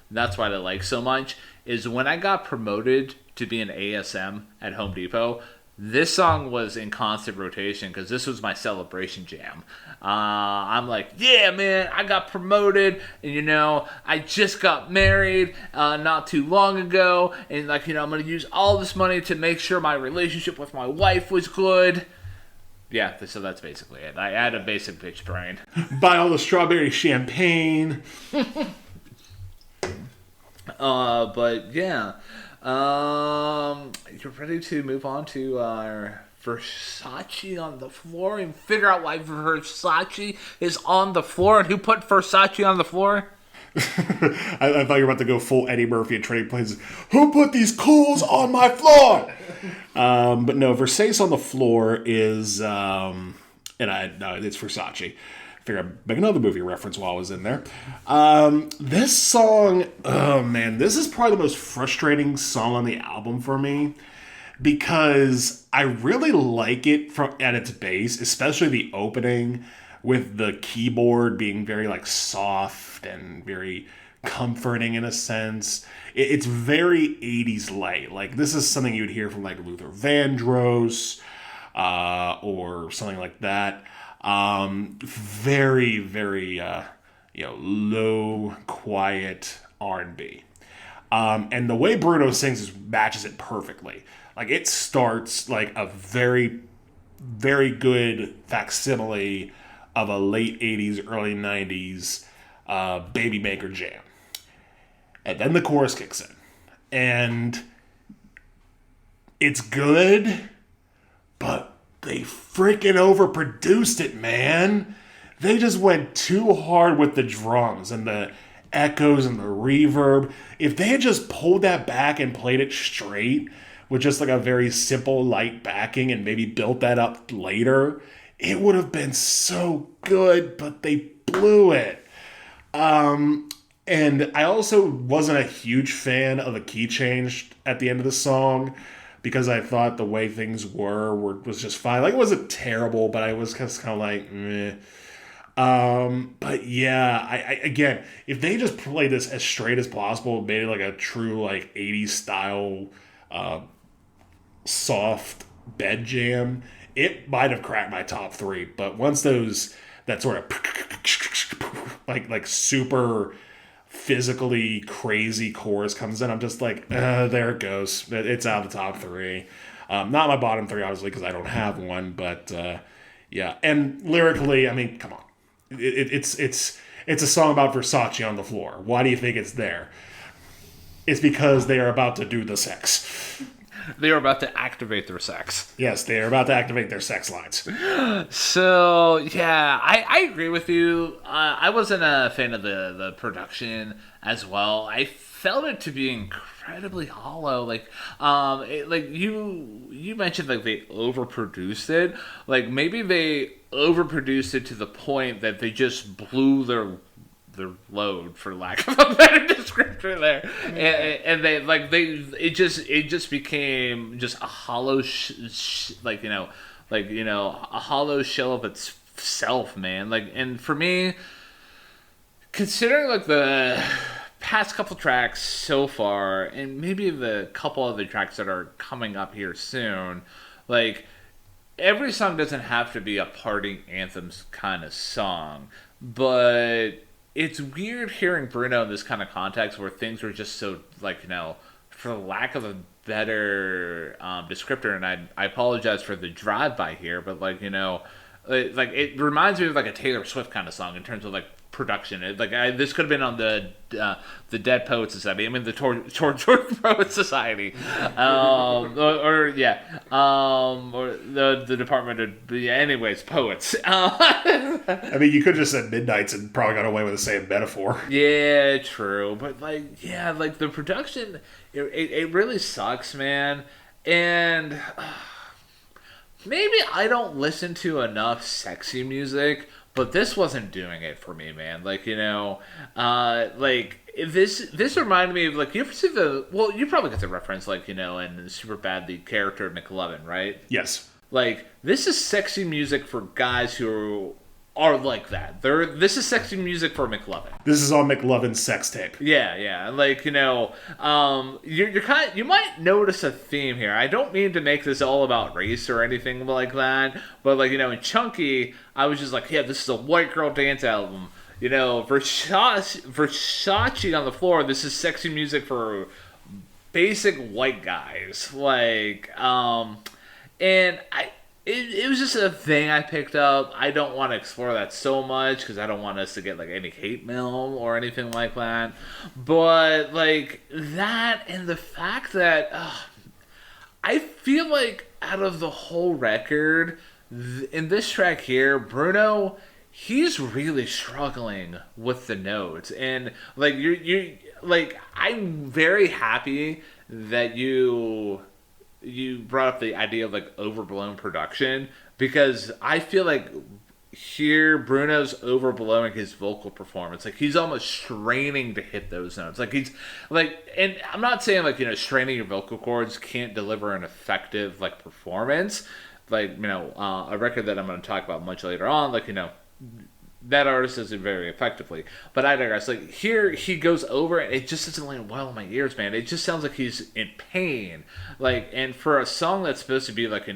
that's why I like so much, is when I got promoted to be an ASM at Home Depot, this song was in constant rotation because this was my celebration jam. I'm like, yeah, man, I got promoted, and I just got married not too long ago, and I'm gonna use all this money to make sure my relationship with my wife was good. Yeah, so that's basically it. I had a basic bitch brain. Buy all the strawberry champagne. But yeah. You're ready to move on to our Versace on the floor and figure out why Versace is on the floor and who put Versace on the floor? I thought you were about to go full Eddie Murphy and Trading Places. Who put these cools on my floor? But no, Versace on the floor is, it's Versace. Figure I'd make another movie reference while I was in there. This song, oh man, this is probably the most frustrating song on the album for me, because I really like it at its base, especially the opening with the keyboard being very like soft and very comforting in a sense. It's very 80s light. Like, this is something you'd hear from like Luther Vandross. or something like that. Very, very, low, quiet R&B. And the way Bruno sings matches it perfectly. Like, it starts like a very, very good facsimile of a late 80s, early 90s Baby Maker jam. And then the chorus kicks in. And it's good, but they freaking overproduced it, man. They just went too hard with the drums and the echoes and the reverb. If they had just pulled that back and played it straight with just like a very simple light backing and maybe built that up later, it would have been so good, but they blew it. And I also wasn't a huge fan of a key change at the end of the song because I thought the way things was just fine. Like, it wasn't terrible, but I was just kind of like, meh. But yeah, I again, if they just played this as straight as possible, made it like a true like 80s style soft bed jam, it might have cracked my top 3. But once that sort of like super physically crazy chorus comes in, I'm just like, there it goes. It's out of the top 3. Not my bottom 3, obviously, because I don't have one. But yeah, and lyrically, I mean, come on, it's a song about Versace on the floor. Why do you think it's there? It's because they are about to do the sex. They are about to activate their sex. Yes, they are about to activate their sex lines. So, yeah, I agree with you. I wasn't a fan of the production as well. I felt it to be incredibly hollow. Like, like you mentioned, like, they overproduced it. Like, maybe they overproduced it to the point that they just blew their load, for lack of a better descriptor there, and it just became just a hollow a hollow shell of itself, man. Like, and for me, considering like the past couple tracks so far, and maybe the couple other tracks that are coming up here soon, like, every song doesn't have to be a party anthems kind of song, but it's weird hearing Bruno in this kind of context where things were just so, like, for lack of a better descriptor, and I apologize for the drive-by here, but, like, it reminds me of, like, a Taylor Swift kind of song in terms of, like, production. This could have been on the Dead Poet Society. I mean, the George Poet Society, or the Department of, anyways, poets. I mean, you could have just said Midnights and probably got away with the same metaphor. Yeah, true, but like the production, it really sucks, man, and maybe I don't listen to enough sexy music. But this wasn't doing it for me, man. Like, this reminded me of, like, you ever see you probably get the reference, like, in Superbad, the character McLovin, right? Yes. Like, this is sexy music for guys who are like that. This is sexy music for McLovin. This is on McLovin's sex tape. Yeah. Like, you might notice a theme here. I don't mean to make this all about race or anything like that, but, like, in Chunky, I was just like, yeah, this is a white girl dance album. Versace on the floor, this is sexy music for basic white guys. Like, and It was just a thing I picked up. I don't want to explore that so much because I don't want us to get, like, any hate mail or anything like that. But, like, that and the fact that I feel like out of the whole record, in this track here, Bruno, he's really struggling with the notes. And, like, I'm very happy that you brought up the idea of, like, overblown production, because I feel like here Bruno's overblowing his vocal performance. Like, he's almost straining to hit those notes. Like, he's like, and I'm not saying, like, straining your vocal cords can't deliver an effective, like, performance. Like, a record that I'm going to talk about much later on, like, that artist does it very effectively. But I digress. Like here, he goes over it. It just doesn't land well in my ears, man. It just sounds like he's in pain. Like, and for a song that's supposed to be like,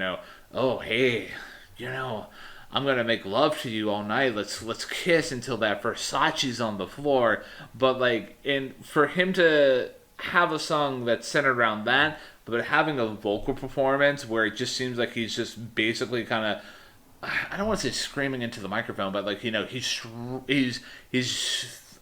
oh hey, I'm gonna make love to you all night. Let's kiss until that Versace's on the floor. But like, and for him to have a song that's centered around that, but having a vocal performance where it just seems like he's just basically kind of, I don't want to say screaming into the microphone, but like he's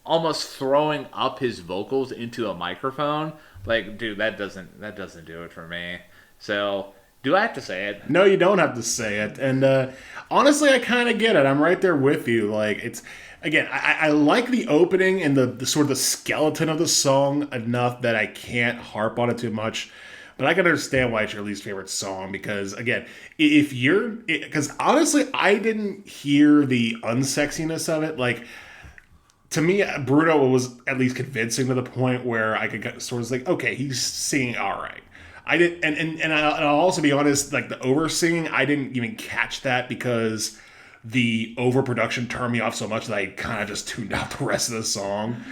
almost throwing up his vocals into a microphone. Like, dude, that doesn't do it for me. So, do I have to say it? No, you don't have to say it. And honestly, I kind of get it. I'm right there with you. Like, it's again, I like the opening and the sort of the skeleton of the song enough that I can't harp on it too much. But I can understand why it's your least favorite song because, again, because honestly, I didn't hear the unsexiness of it. Like, to me, Bruno was at least convincing to the point where I could sort of like, okay, he's singing all right. I didn't, and I'll also be honest, like the over singing, I didn't even catch that because the overproduction turned me off so much that I kind of just tuned out the rest of the song,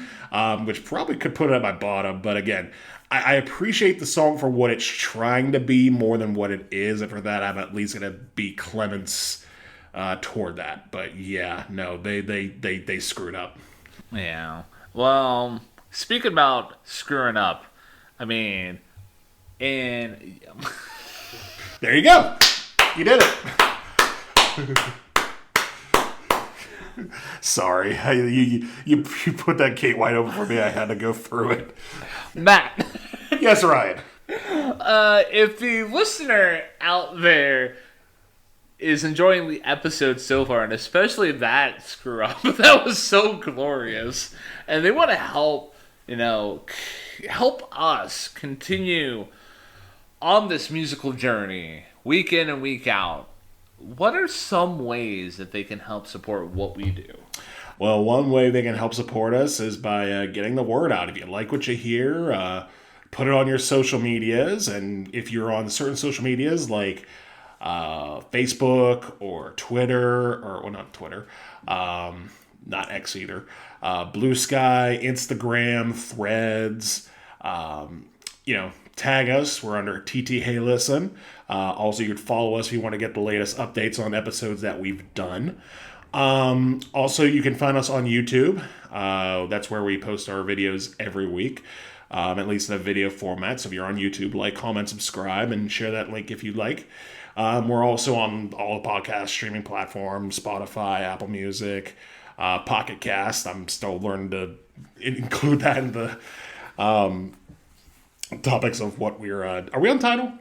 which probably could put it at my bottom. But again, I appreciate the song for what it's trying to be more than what it is, and for that, I'm at least gonna be clements toward that. But yeah, no, they screwed up. Yeah. Well, speaking about screwing up, I mean, and there you go. You did it. Sorry, you put that Kate White over for me. I had to go through it. Matt. Yes, Ryan. If the listener out there is enjoying the episode so far, and especially that screw up, that was so glorious, and they want to help us continue on this musical journey, week in and week out, what are some ways that they can help support what we do? Well, one way they can help support us is by getting the word out. If you like what you hear, put it on your social medias. And if you're on certain social medias like Facebook or Twitter, not Twitter, not X either, Blue Sky, Instagram, Threads, tag us. We're under TT Hey Listen. Also, you could follow us if you want to get the latest updates on episodes that we've done. Also, you can find us on YouTube. That's where we post our videos every week, at least in a video format. So if you're on YouTube, like, comment, subscribe, and share that link if you'd like. We're also on all the podcast streaming platforms, Spotify, Apple Music, Pocket Cast. I'm still learning to include that in the topics of what we're... are we on Tidal?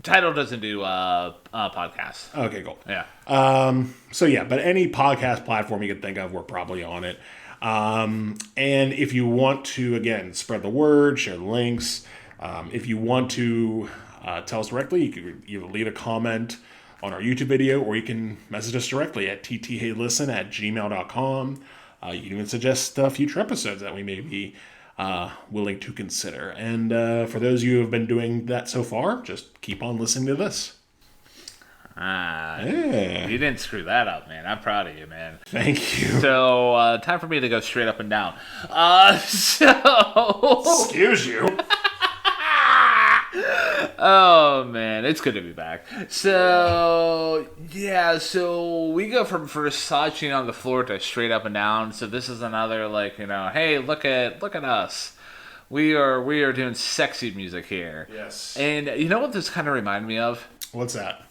Tidal doesn't do podcasts. Okay, cool. Yeah. But any podcast platform you can think of, we're probably on it. And if you want to, again, spread the word, share the links. If you want to tell us directly, you can either leave a comment on our YouTube video, or you can message us directly at ttheylisten@gmail.com. You can even suggest future episodes that we may be willing to consider. And for those of you who have been doing that so far, just keep on listening to this. You didn't screw that up, man. I'm proud of you, man. Thank you. So, time for me to go straight up and down. Excuse you. Oh, man. It's good to be back. So we go from Versace on the floor to straight up and down. So this is another, hey, look at us. We are doing sexy music here. Yes. And you know what this kind of reminded me of? What's that?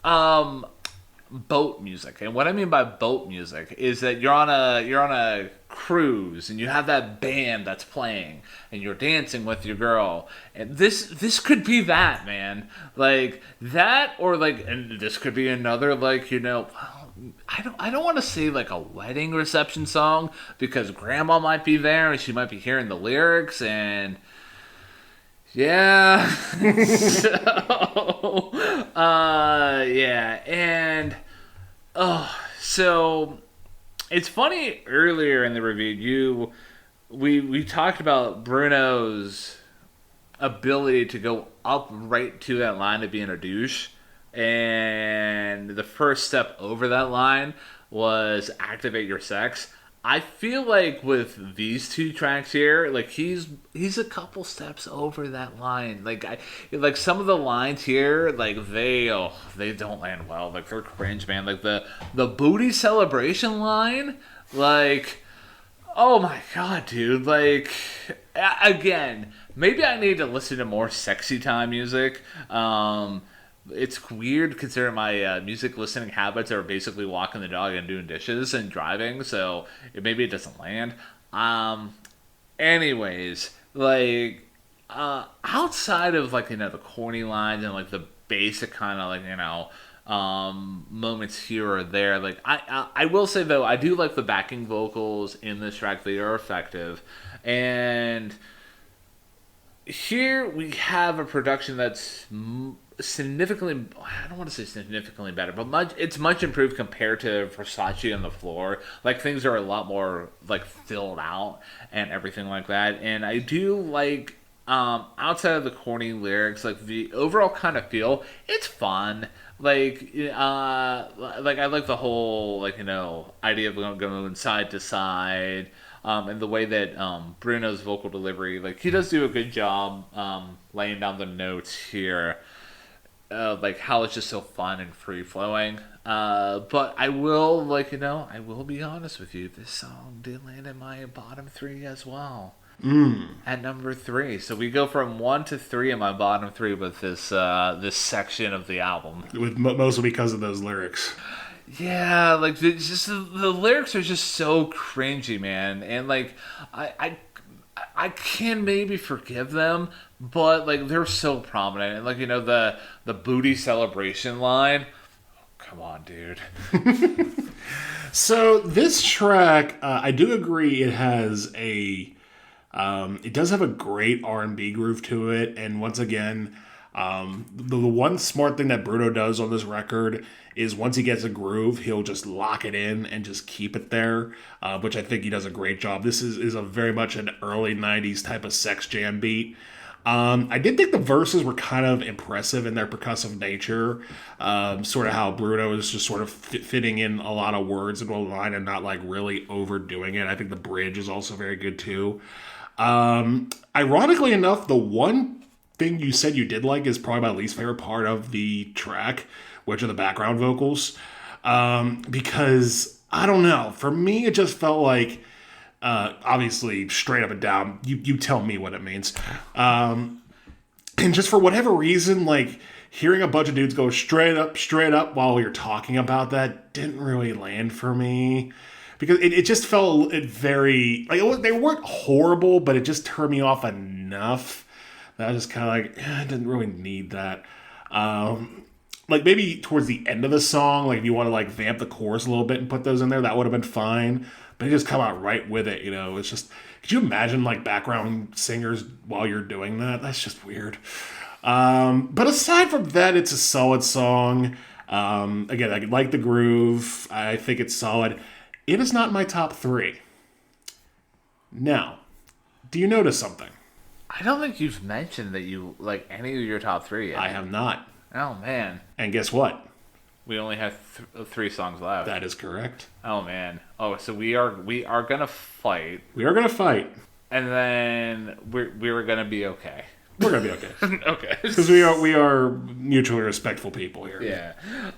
Boat music. And what I mean by boat music is that you're on a cruise and you have that band that's playing and you're dancing with your girl. And this could be that, man. Like that, or and this could be another I don't want to say like a wedding reception song, because grandma might be there and she might be hearing the lyrics, and yeah. So it's funny, earlier in the review, we talked about Bruno's ability to go up right to that line of being a douche. and the first step over that line was Activate Your Sex. I feel like with these two tracks here, like he's a couple steps over that line. Like some of the lines here, like they don't land well. Like they're cringe, man. Like the booty celebration line, like oh my god, dude. Like again, maybe I need to listen to more sexy time music. It's weird considering my music listening habits are basically walking the dog and doing dishes and driving, so maybe it doesn't land. Anyways, like outside of like the corny lines and like the basic kind of like moments here or there, like I will say though I do like the backing vocals in this track. They are effective, and here we have a production that's significantly, I don't want to say significantly better, but it's much improved compared to Versace on the Floor. Like things are a lot more like filled out and everything like that. And I do like outside of the corny lyrics, like the overall kind of feel, it's fun. Like I like the whole idea of going side to side. And the way that Bruno's vocal delivery, like he does do a good job laying down the notes here, like how it's just so fun and free flowing. But I will I will be honest with you, this song did land in my bottom three as well. At number 3, so we go from 1 to 3 in my bottom 3 with this section of the album. With mostly because of those lyrics. Yeah, like it's just the lyrics are just so cringy, man, and like I can maybe forgive them, but like they're so prominent, and like the booty celebration line. Come on, dude. So this track, I do agree, it has it does have a great R&B groove to it, and once again, the one smart thing that Bruno does on this record is once he gets a groove, he'll just lock it in and just keep it there, which I think he does a great job. This is a very much an early 90s type of sex jam beat. I did think the verses were kind of impressive in their percussive nature, sort of how Bruno is just sort of fitting in a lot of words into a line and not like really overdoing it. I think the bridge is also very good too. Ironically enough, the one thing you said you did like is probably my least favorite part of the track, which are the background vocals. Because, I don't know, for me it just felt like, obviously, straight up and down, you tell me what it means. And just for whatever reason, like, hearing a bunch of dudes go straight up while you're talking about that didn't really land for me. Because it just felt very, like, they weren't horrible, but it just turned me off enough that I was just kind of like, I didn't really need that. Like maybe towards the end of the song, like if you want to like vamp the chorus a little bit and put those in there, that would have been fine. But it just come out right with it, It's just, could you imagine like background singers while you're doing that? That's just weird. But aside from that, it's a solid song. Again, I like the groove. I think it's solid. It is not my top 3. Now, do you notice something? I don't think you've mentioned that you like any of your top 3 yet. I have not. Oh, man. And guess what? We only have 3 songs left. That is correct. Oh, man. Oh, so we are gonna fight. We are gonna fight. And then we're gonna be okay. We're gonna be okay. Okay. Because we are mutually respectful people here. Yeah.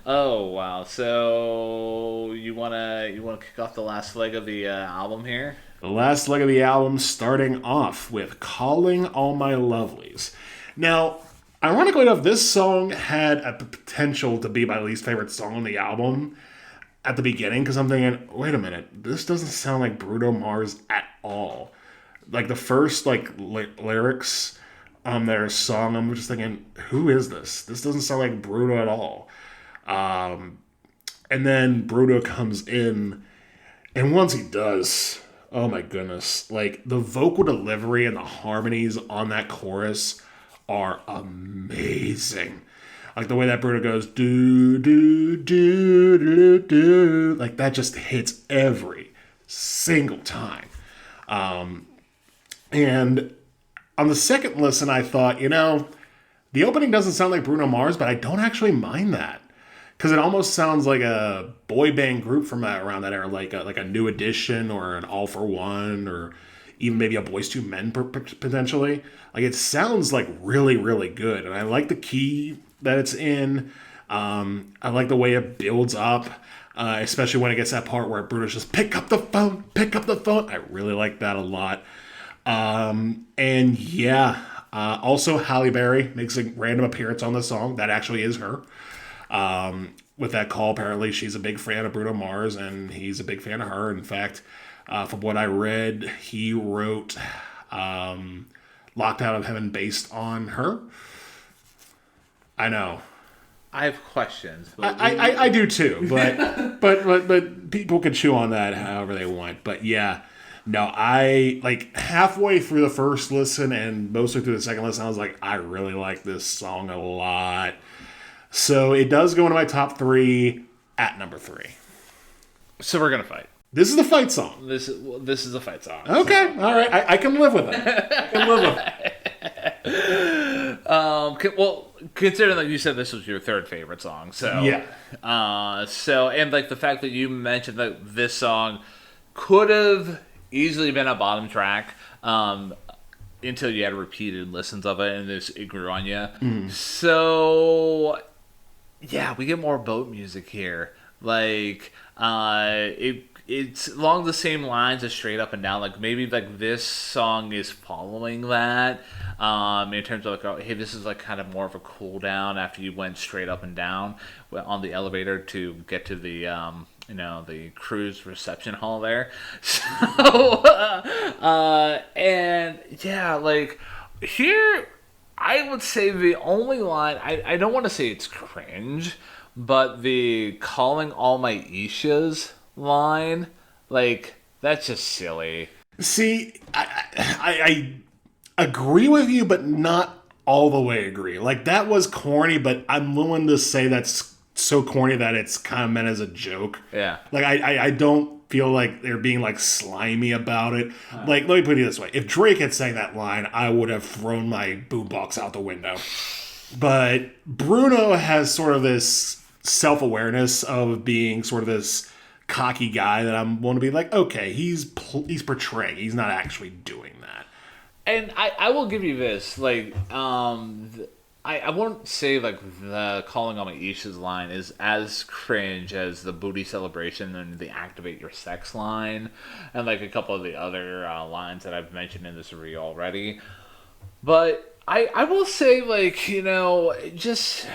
Oh, wow. So you wanna kick off the last leg of the album here? The last leg of the album, starting off with Calling All My Lovelies. Now, ironically enough, this song had a potential to be my least favorite song on the album at the beginning, because I'm thinking, wait a minute, this doesn't sound like Bruno Mars at all. Like the first lyrics on their song, I'm just thinking, who is this? This doesn't sound like Bruno at all. And then Bruno comes in, and once he does, oh my goodness, like the vocal delivery and the harmonies on that chorus are amazing. Like the way that Bruno goes, do, do, do, do, do, like that just hits every single time. And on the second listen, I thought, The opening doesn't sound like Bruno Mars, but I don't actually mind that. Because it almost sounds like a boy band group from around that era, like a New Edition or an All for One, or even maybe a Boys to Men potentially. Like it sounds like really, really good, and I like the key that it's in. I like the way it builds up, especially when it gets that part where Bruno's just pick up the phone, pick up the phone. I really like that a lot. And yeah, also Halle Berry makes a random appearance on the song. That actually is her. With that call, apparently she's a big fan of Bruno Mars, and he's a big fan of her. In fact, from what I read, he wrote Locked Out of Heaven based on her. I know. I have questions. But I do too, but people can chew on that however they want. But yeah, no, I like halfway through the first listen and mostly through the second listen, I was like, I really like this song a lot. So it does go into my top 3 at number 3. So we're gonna fight. This is the fight song. This is a fight song. Okay, all right, I can live with it. I can live with it. Well, considering like you said, this was your third favorite song, so Yeah. And like the fact that you mentioned that this song could have easily been a bottom track, until you had repeated listens of it, and it grew on you. So yeah, we get more boat music here. Like it's along the same lines as Straight Up and Down. Like maybe like this song is following that, in terms of like, oh, hey, this is like kind of more of a cool down after you went Straight Up and Down on the elevator to get to the the cruise reception hall there. So and yeah, like here I would say the only line, I don't want to say it's cringe, but the calling all my Ishas line, like, that's just silly. See, I agree with you, but not all the way agree. Like, that was corny, but I'm willing to say that's so corny that it's kind of meant as a joke. Yeah. Like, I don't feel like they're being, like, slimy about it. Like, let me put it this way. If Drake had sang that line, I would have thrown my boombox out the window. But Bruno has sort of this self-awareness of being sort of this cocky guy that I'm willing to be like, okay, he's portraying. He's not actually doing that. And I will give you this, like, I won't say, like, the calling on my Isha's line is as cringe as the booty celebration and the activate your sex line, and, like, a couple of the other lines that I've mentioned in this review already. But I will say, like, just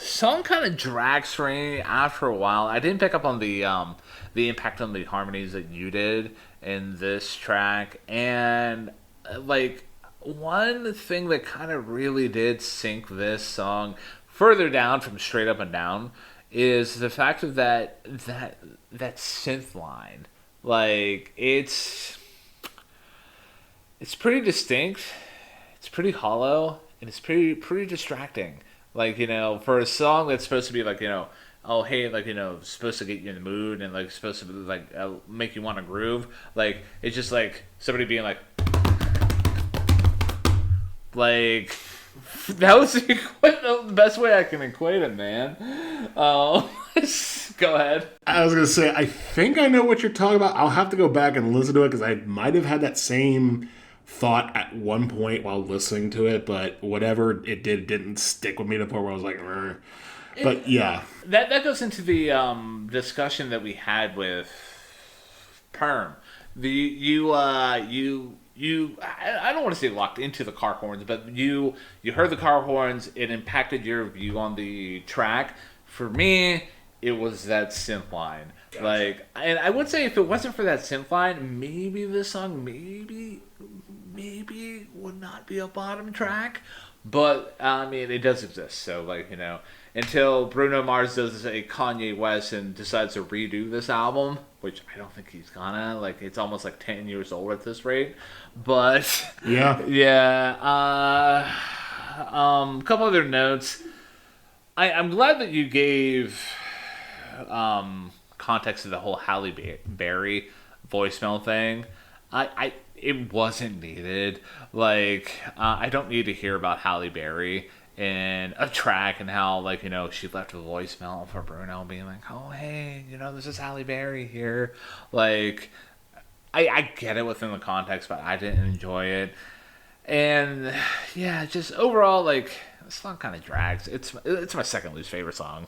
song kind of drags for me after a while. I didn't pick up on the impact on the harmonies that you did in this track, and like one thing that kind of really did sink this song further down from Straight Up and Down is the fact of that synth line. Like it's pretty distinct, it's pretty hollow, and it's pretty distracting. Like, for a song that's supposed to be like, oh, hey, like, supposed to get you in the mood and, like, supposed to be, like, make you want to groove. Like, it's just, like, somebody being like, that was the best way I can equate it, man. Go ahead. I was going to say, I think I know what you're talking about. I'll have to go back and listen to it because I might have had that same thought at one point while listening to it, but whatever it didn't stick with me to the point where I was like, "Rrr." But yeah, that goes into the discussion that we had with Perm. I don't want to say locked into the car horns, but you heard the car horns. It impacted your view on the track. For me, it was that synth line. Gotcha. Like, and I would say if it wasn't for that synth line, maybe this song maybe would not be a bottom track. But I mean, it does exist. So like, until Bruno Mars does a Kanye West and decides to redo this album, which I don't think he's gonna. Like, it's almost like 10 years old at this rate. But yeah. A couple other notes. I'm glad that you gave context to the whole Halle Berry voicemail thing. It wasn't needed. Like, I don't need to hear about Halle Berry in a track, and how like she left a voicemail for Bruno being like, oh hey, this is Halle Berry here. Like I get it within the context, but I didn't enjoy it. And yeah, just overall, like, the song kind of drags. It's my second least favorite song.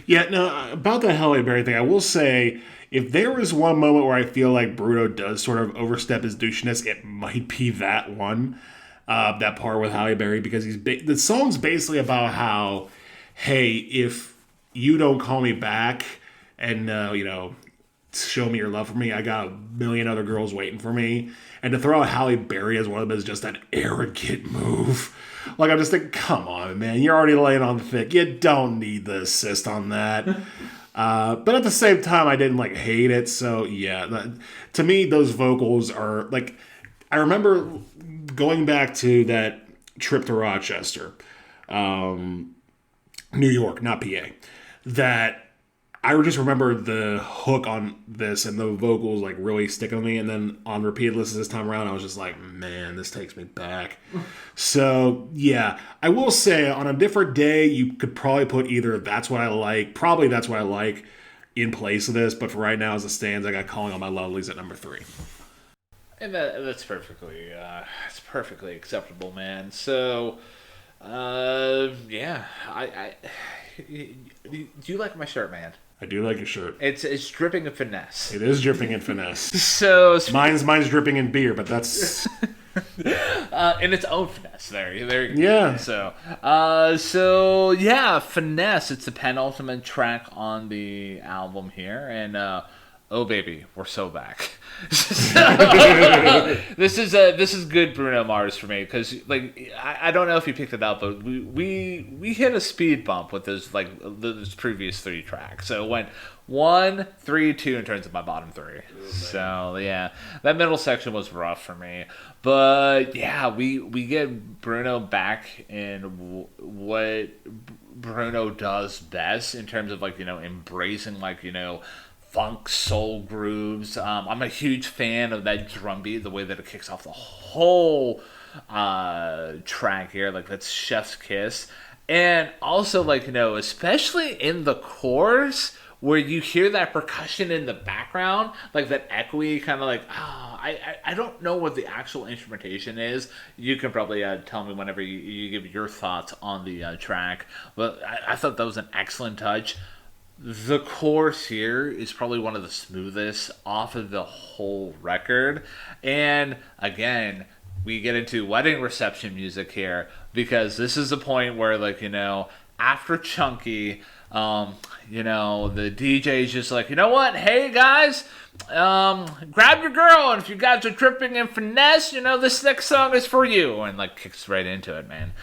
Yeah, no, about the Halle Berry thing, I will say, if there was one moment where I feel like Bruno does sort of overstep his douchiness, it might be that one, that part with Halle Berry, because the song's basically about how, hey, if you don't call me back and, show me your love for me, I got a million other girls waiting for me. And to throw out Halle Berry as one of them is just an arrogant move. Like, I'm just thinking, come on, man. You're already laying on thick. You don't need the assist on that. But at the same time, I didn't, hate it. So, yeah. To me, those vocals are, I remember going back to that trip to Rochester, New York, not PA, that I just remember the hook on this and the vocals really stick with me, and then on repeat listen this time around, I was just like, man, this takes me back. So yeah, I will say on a different day, you could probably put either That's What I Like, probably That's What I Like in place of this, but for right now as it stands, I got Calling All My Lovelies at number 3. And that's perfectly acceptable, man. So, yeah, do you like my shirt, man? I do like your shirt. It's dripping in finesse. It is dripping in finesse. So mine's dripping in beer, but that's in its own finesse. There you go. Yeah. So yeah, finesse. It's the penultimate track on the album here, and oh baby, we're so back. This is good Bruno Mars for me, because I don't know if you picked it up, but we hit a speed bump with those previous 3 tracks. So it went 1, 3, 2 in terms of my bottom 3. So yeah, that middle section was rough for me, but yeah, we get Bruno back in what Bruno does best in terms of embracing funk soul grooves. I'm a huge fan of that drum beat, the way that it kicks off the whole track here. That's Chef's Kiss. And also especially in the chorus, where you hear that percussion in the background, that echoey kind of I don't know what the actual instrumentation is. You can probably tell me whenever you give your thoughts on the track, but I thought that was an excellent touch. The chorus here is probably one of the smoothest off of the whole record. And again, we get into wedding reception music here, because this is the point where after Chunky, the DJ is just you know what? Hey guys, grab your girl, and if you guys are tripping in finesse, this next song is for you, and kicks right into it, man.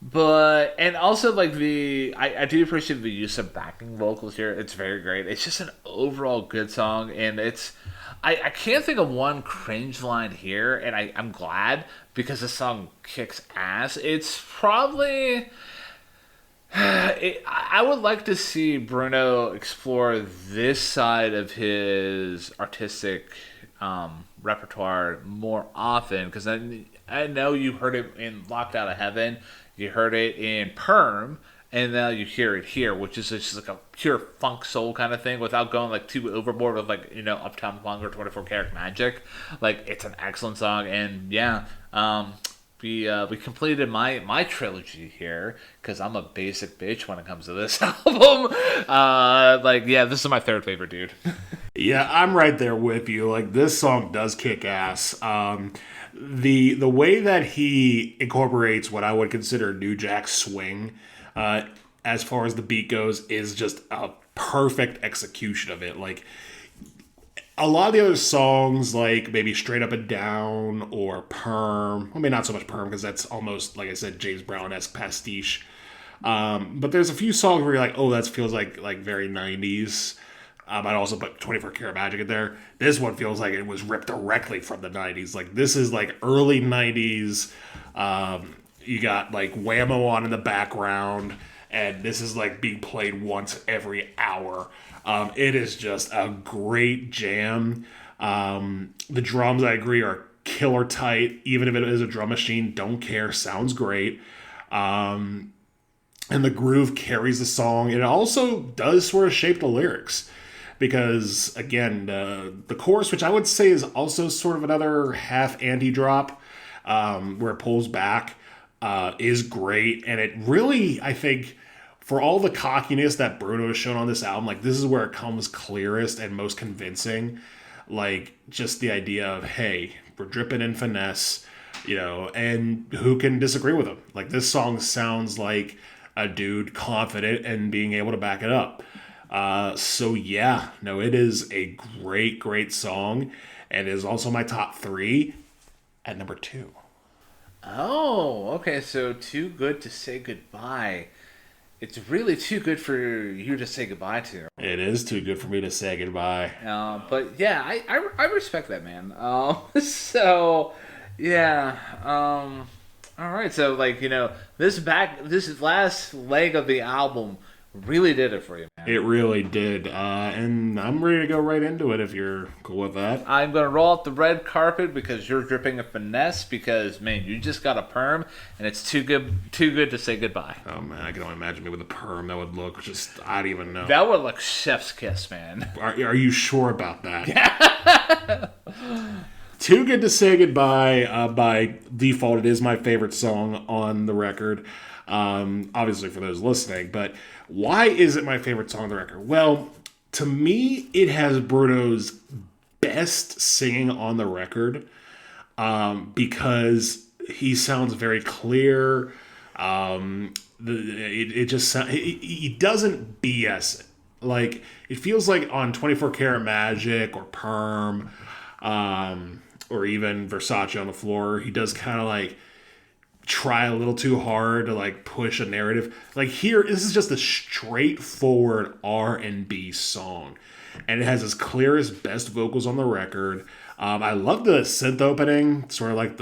But and also I do appreciate the use of backing vocals here. It's very great. It's just an overall good song, and I can't think of one cringe line here, and I'm glad, because the song kicks ass. It's probably I would like to see Bruno explore this side of his artistic repertoire more often, because I know you heard it in Locked Out of Heaven, you heard it in Perm, and now you hear it here, which is just a pure funk soul kind of thing, without going too overboard with Uptown Funk or 24 Karat Magic. It's an excellent song, and yeah, we completed my trilogy here, because I'm a basic bitch when it comes to this album. Yeah, this is my third favorite, dude. Yeah, I'm right there with you. This song does kick ass. The way that he incorporates what I would consider New Jack swing, as far as the beat goes, is just a perfect execution of it. A lot of the other songs, maybe Straight Up and Down or Perm, not so much Perm, because that's almost, like I said, James Brown-esque pastiche. But there's a few songs where you're like, oh, that feels like very 90s. I'd also put 24 Karat Magic in there. This one feels like it was ripped directly from the 90s. This is early 90s. You got Whammo on in the background, and this is being played once every hour. It is just a great jam. The drums, I agree, are killer tight. Even if it is a drum machine, don't care. Sounds great. And the groove carries the song. It also does sort of shape the lyrics. Because, again, the chorus, which I would say is also sort of another half anti-drop, where it pulls back, is great. And it really, I think, for all the cockiness that Bruno has shown on this album, like, this is where it comes clearest and most convincing. Like, just the idea of, hey, we're dripping in finesse, and who can disagree with him? Like, this song sounds like a dude confident and being able to back it up. So yeah, no, it is a great, great song, and it is also my top 3 at number 2. Oh, okay. So Too Good to Say Goodbye. It's really too good for you to say goodbye to. It is too good for me to say goodbye. But yeah, I respect that, man. So yeah. All right. So like this last leg of the album really did it for you, man. It really did, and I'm ready to go right into it if you're cool with that. I'm gonna roll out the red carpet because you're dripping a finesse. Because man, you just got a perm, and it's too good to say goodbye. Oh man, I can only imagine me with a perm. That would look I don't even know. That would look chef's kiss, man. Are you sure about that? Too Good to Say Goodbye. By default, it is my favorite song on the record. Obviously for those listening, but why is it my favorite song on the record? Well, to me, it has Bruno's best singing on the record, because he sounds very clear. It just he doesn't BS it. Like, it feels like on 24 Karat Magic or Perm, or even Versace on the Floor, he does kind of like try a little too hard to like push a narrative. Like here, this is just a straightforward R&B song, and it has his clearest, best vocals on the record. I love the synth opening, sort of like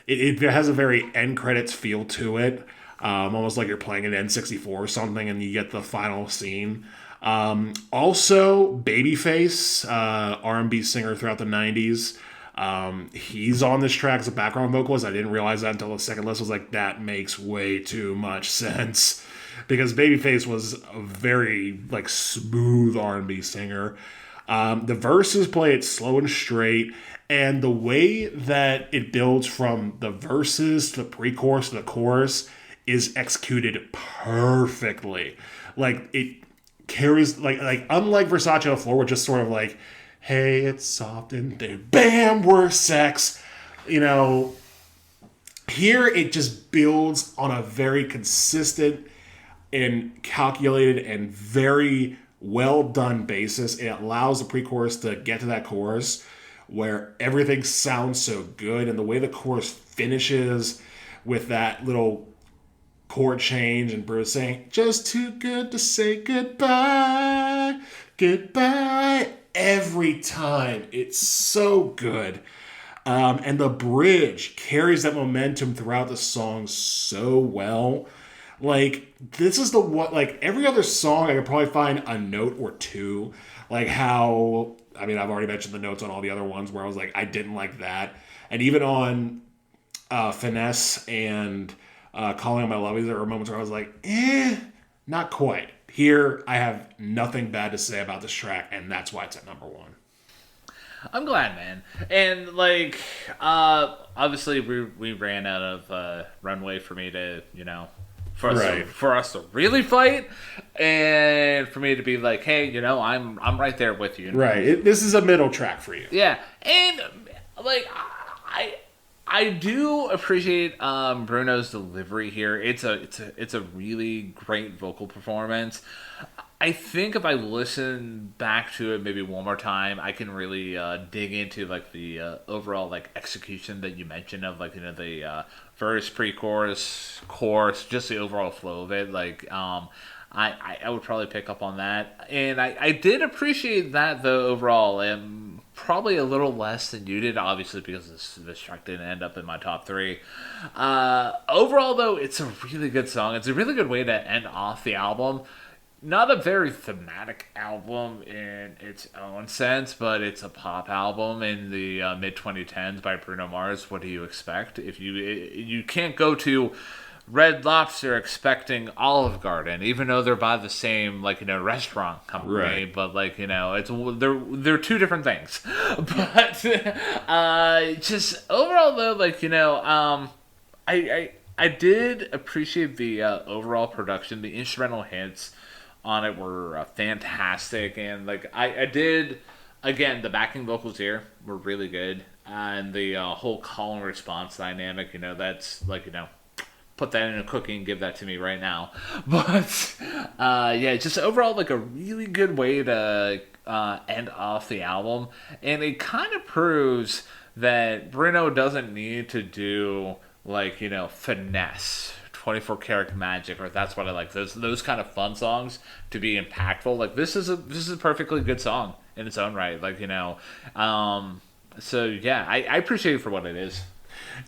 it has a very end credits feel to it, almost like you're playing an N64 or something, and you get the final scene. Also, Babyface, R&B singer throughout the 90s. He's on this track as a background vocalist. I didn't realize that until the second list. I was like, that makes way too much sense, because Babyface was a very like smooth R&B singer. The verses play it slow and straight, and the way that it builds from the verses to the pre-chorus to the chorus is executed perfectly. Like, it carries like unlike Versace on the Floor, which is sort of like, hey, it's soft and there, bam, we're sex. Here it just builds on a very consistent and calculated and very well done basis. It allows the pre-chorus to get to that chorus where everything sounds so good, and the way the chorus finishes with that little chord change and Bruce saying, just too good to say goodbye, goodbye. Every time, it's so good. And the bridge carries that momentum throughout the song so well. Like, this is like, every other song I could probably find a note or two. Like how, I've already mentioned the notes on all the other ones where I was like, I didn't like that. And even on Finesse and Calling On My Lovies, there were moments where I was like, not quite. Here, I have nothing bad to say about this track, and that's why it's at number 1. I'm glad, man. And, like, obviously we ran out of runway for me to, for us to really fight, and for me to be like, hey, I'm right there with you. Right. This is a middle track for you. Yeah. And, like, I do appreciate Bruno's delivery here. It's a really great vocal performance. I think if I listen back to it maybe one more time, I can really dig into like the overall like execution that you mentioned of like the verse, pre-chorus, chorus, just the overall flow of it. Like I would probably pick up on that, and I did appreciate that though overall. Probably a little less than you did, obviously, because this track didn't end up in my top 3. Overall, though, it's a really good song. It's a really good way to end off the album. Not a very thematic album in its own sense, but it's a pop album in the mid-2010s by Bruno Mars. What do you expect? If you can't go to Red Lobster expecting Olive Garden, even though they're by the same restaurant company, Right. but it's they're two different things. But just overall though, I did appreciate the overall production. The instrumental hits on it were fantastic, and I did again the backing vocals here were really good, and the whole call and response dynamic. That's put that in a cookie and give that to me right now. But yeah, just overall a really good way to end off the album, and it kind of proves that Bruno doesn't need to do finesse 24 karat magic, or that's what I like, those kind of fun songs to be impactful. This is a perfectly good song in its own right, so yeah, I appreciate it for what it is.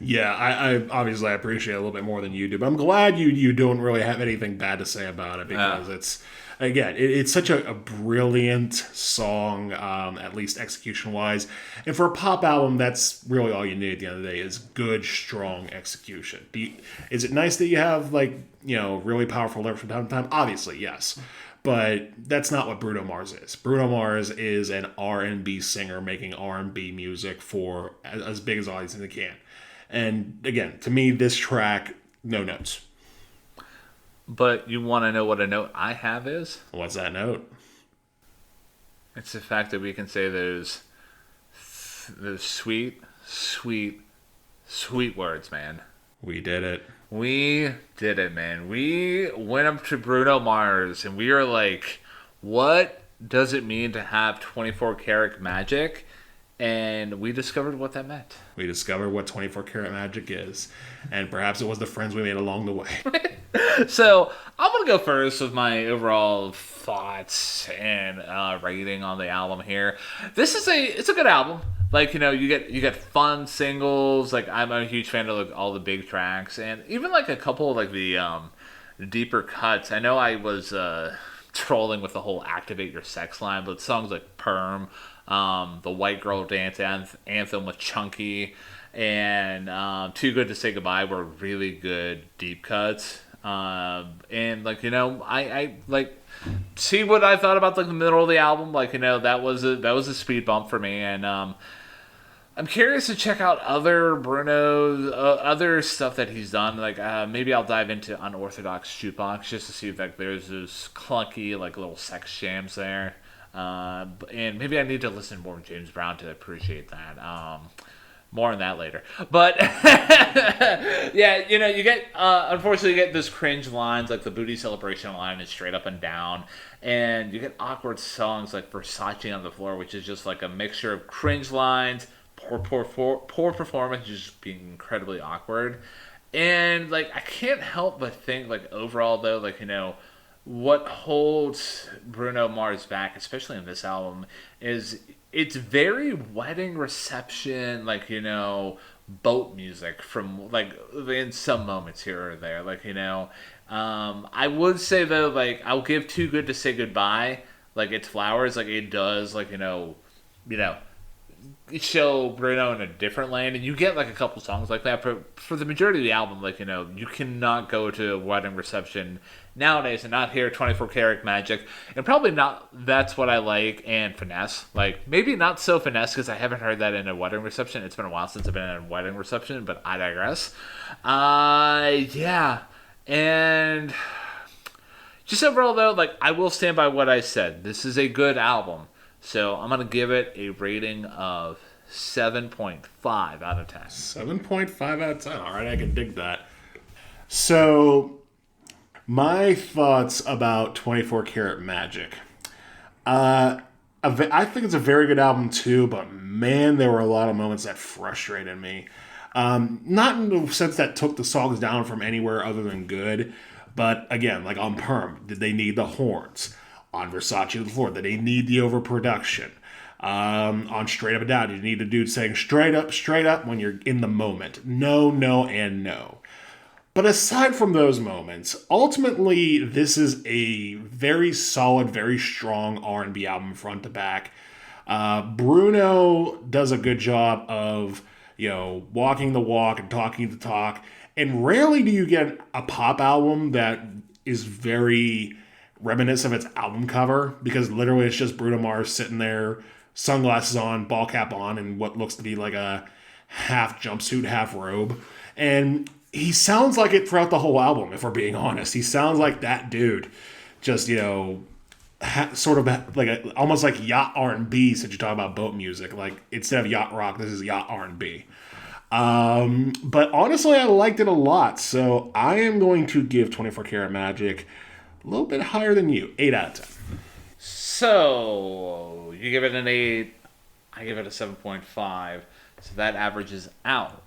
Yeah, I obviously I appreciate it a little bit more than you do, but I'm glad you don't really have anything bad to say about it, because it's again it's such a brilliant song, at least execution wise, and for a pop album, that's really all you need at the end of the day is good, strong execution. Is it nice that you have really powerful lyrics from time to time? Obviously, yes. But that's not what Bruno Mars is. Bruno Mars is an R&B singer making R&B music for as big as audience as it can. And again, to me, this track, no notes. But you want to know what a note I have is? What's that note? It's the fact that we can say those sweet, sweet, sweet words, man. We did it. We did it, man. We went up to Bruno Mars and we were like, what does it mean to have 24 karat magic? And we discovered what that meant. We discovered what 24 karat magic is. And perhaps it was the friends we made along the way. So I'm going to go first with my overall thoughts and rating on the album here. It's a good album. You get fun singles. I'm a huge fan of all the big tracks, and even a couple of the deeper cuts. I know I was trolling with the whole "Activate Your Sex" line, but songs like "Perm," the White Girl Dance anthem with Chunky, and "Too Good to Say Goodbye" were really good deep cuts. And I see what I thought about the middle of the album. That was a speed bump for me, and I'm curious to check out other Bruno, other stuff that he's done. Maybe I'll dive into Unorthodox Jukebox just to see if there's those clunky little sex jams there. And maybe I need to listen more to James Brown to appreciate that. More on that later. But yeah, you get unfortunately you get this cringe lines like the Booty Celebration line is straight up and down, and you get awkward songs like Versace on the Floor, which is just a mixture of cringe lines, poor performance, just being incredibly awkward. And I can't help but think overall though, what holds Bruno Mars back, especially in this album, is it's very wedding reception, boat music from in some moments here or there. I would say though, I'll give Too Good to Say Goodbye, it's flowers, it does, show Bruno in a different lane, and you get a couple songs like that. For the majority of the album, you cannot go to a wedding reception nowadays and not hear 24 karat magic, and probably not That's What I Like and Finesse. Maybe not so Finesse because I haven't heard that in a wedding reception. It's been a while since I've been in a wedding reception, but I digress. Yeah, and just overall though, I will stand by what I said. This is a good album. So I'm going to give it a rating of 7.5 out of 10. 7.5 out of 10. All right, I can dig that. So, my thoughts about 24 Karat Magic. I think it's a very good album too, but man, there were a lot of moments that frustrated me. Not in the sense that took the songs down from anywhere other than good, but again, on Perm, did they need the horns? On Versace on the Floor, that they need the overproduction. On Straight Up and Down, you need a dude saying straight up when you're in the moment. No, no, and no. But aside from those moments, ultimately, this is a very solid, very strong R&B album front to back. Bruno does a good job of, walking the walk and talking the talk. And rarely do you get a pop album that is very reminiscent of its album cover, because literally it's just Bruno Mars sitting there, sunglasses on, ball cap on, and what looks to be like a half jumpsuit, half robe. And he sounds like it throughout the whole album, if we're being honest. He sounds like that dude. Just, sort of like almost like yacht R&B, since you're talking about boat music. Like, instead of yacht rock, this is yacht R&B. But honestly, I liked it a lot. So I am going to give 24 Karat Magic a little bit higher than you. 8 out of 10. So you give it an 8. I give it a 7.5. So that averages out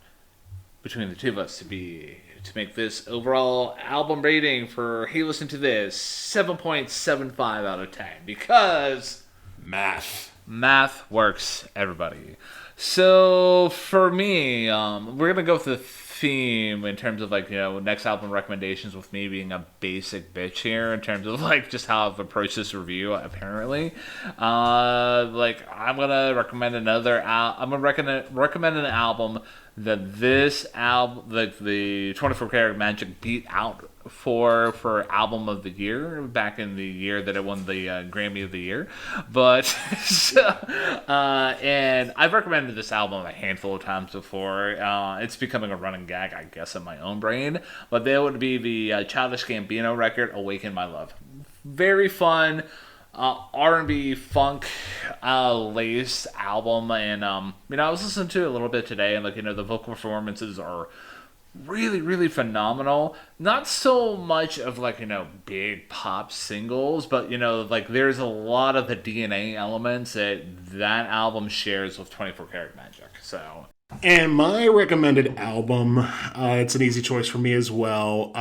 between the two of us to make this overall album rating for Hey Listen to This 7.75 out of 10, because math works, everybody. So for me, we're gonna go with the theme in terms of next album recommendations, with me being a basic bitch here in terms of just how I've approached this review. Apparently, I'm gonna recommend I'm gonna recommend an album that this album, the 24 Karat Magic, beat out for album of the year back in the year that it won the Grammy of the year. But and I've recommended this album a handful of times before. It's becoming a running gag, I guess, in my own brain. But that would be the Childish Gambino record, "Awaken My Love." Very fun. R&B funk laced album, and I was listening to it a little bit today, and the vocal performances are really, really phenomenal. Not so much of big pop singles, but there's a lot of the DNA elements that album shares with 24 Karat Magic. So. And my recommended album, it's an easy choice for me as well.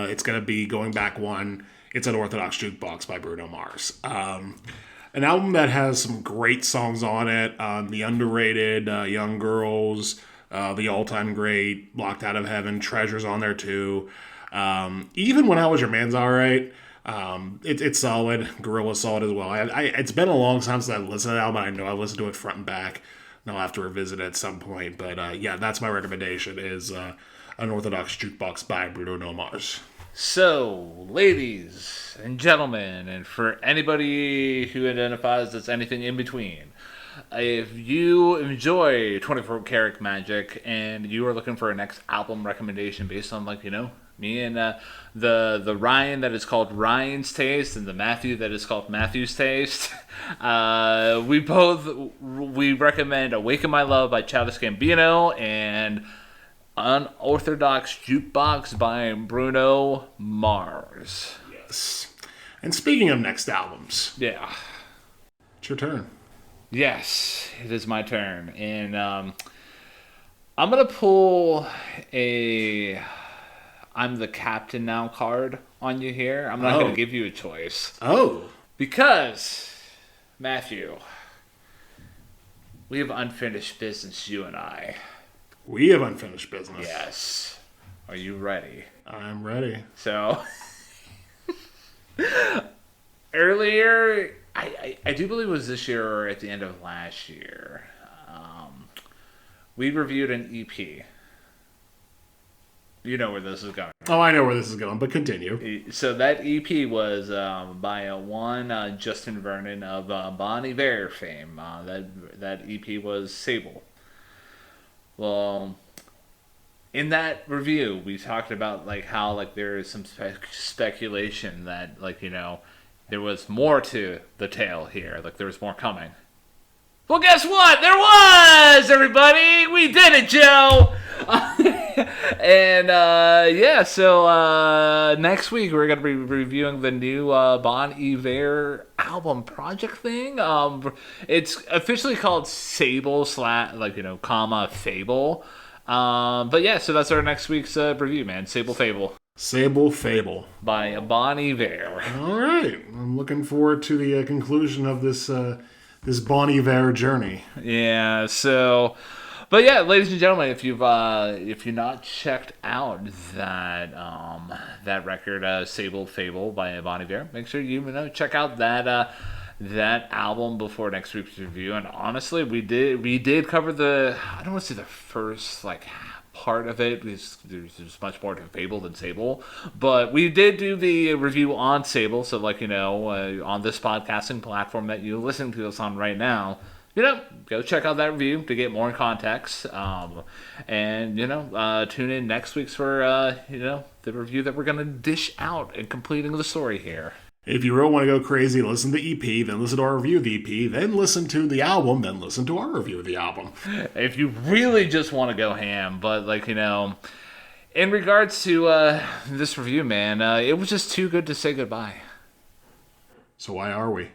It's going to be going back one. It's Unorthodox Jukebox by Bruno Mars. An album that has some great songs on it. The underrated Young Girls, the all-time great Locked Out of Heaven, Treasure's on there too. Even When I Was Your Man's all right. It's solid. Gorilla's solid as well. It's been a long time since I've listened to that album. I know I've listened to it front and back, and I'll have to revisit it at some point. But yeah, that's my recommendation, is Unorthodox Jukebox by Bruno Mars. So, ladies and gentlemen, and for anybody who identifies as anything in between, if you enjoy 24 Karat Magic and you are looking for a next album recommendation based on me and the Ryan that is called Ryan's Taste, and the Matthew that is called Matthew's Taste, we recommend "Awaken My Love" by Childish Gambino and Unorthodox Jukebox by Bruno Mars. Yes. And speaking of next albums. Yeah. It's your turn. Yes, it is my turn. And I'm going to pull a "I'm the Captain Now" card on you here. I'm not going to give you a choice. Oh. Because, Matthew, we have unfinished business, you and I. We have unfinished business. Yes. Are you ready? I'm ready. So, earlier, I do believe it was this year or at the end of last year, we reviewed an EP. You know where this is going. Oh, I know where this is going, but continue. So that EP was by one Justin Vernon of Bon Iver fame. That EP was "Sable." Well, in that review, we talked about how there is some speculation that there was more to the tale here. There was more coming. Well, guess what? There was, everybody. We did it, Joe. And yeah, so next week we're gonna be reviewing the new Bon Iver album project thing. It's officially called Sable / Fable. But yeah, so that's our next week's review, man. Sable Fable. Sable Fable by Bon Iver. All right, I'm looking forward to the conclusion of this this Bon Iver journey. Yeah. So. But yeah, ladies and gentlemen, if you've not checked out that record, Sable Fable by Bon Iver, make sure you check out that album before next week's review. And honestly, we did cover I don't want to say the first part of it because there's much more to Fable than Sable. But we did do the review on Sable, so on this podcasting platform that you're listening to us on right now, go check out that review to get more context. And tune in next week for the review that we're gonna dish out and completing the story here. If you really want to go crazy, listen to the EP, then listen to our review of the EP, then listen to the album, then listen to our review of the album. If you really just want to go ham, but in regards to this review, man, it was just too good to say goodbye. So why are we?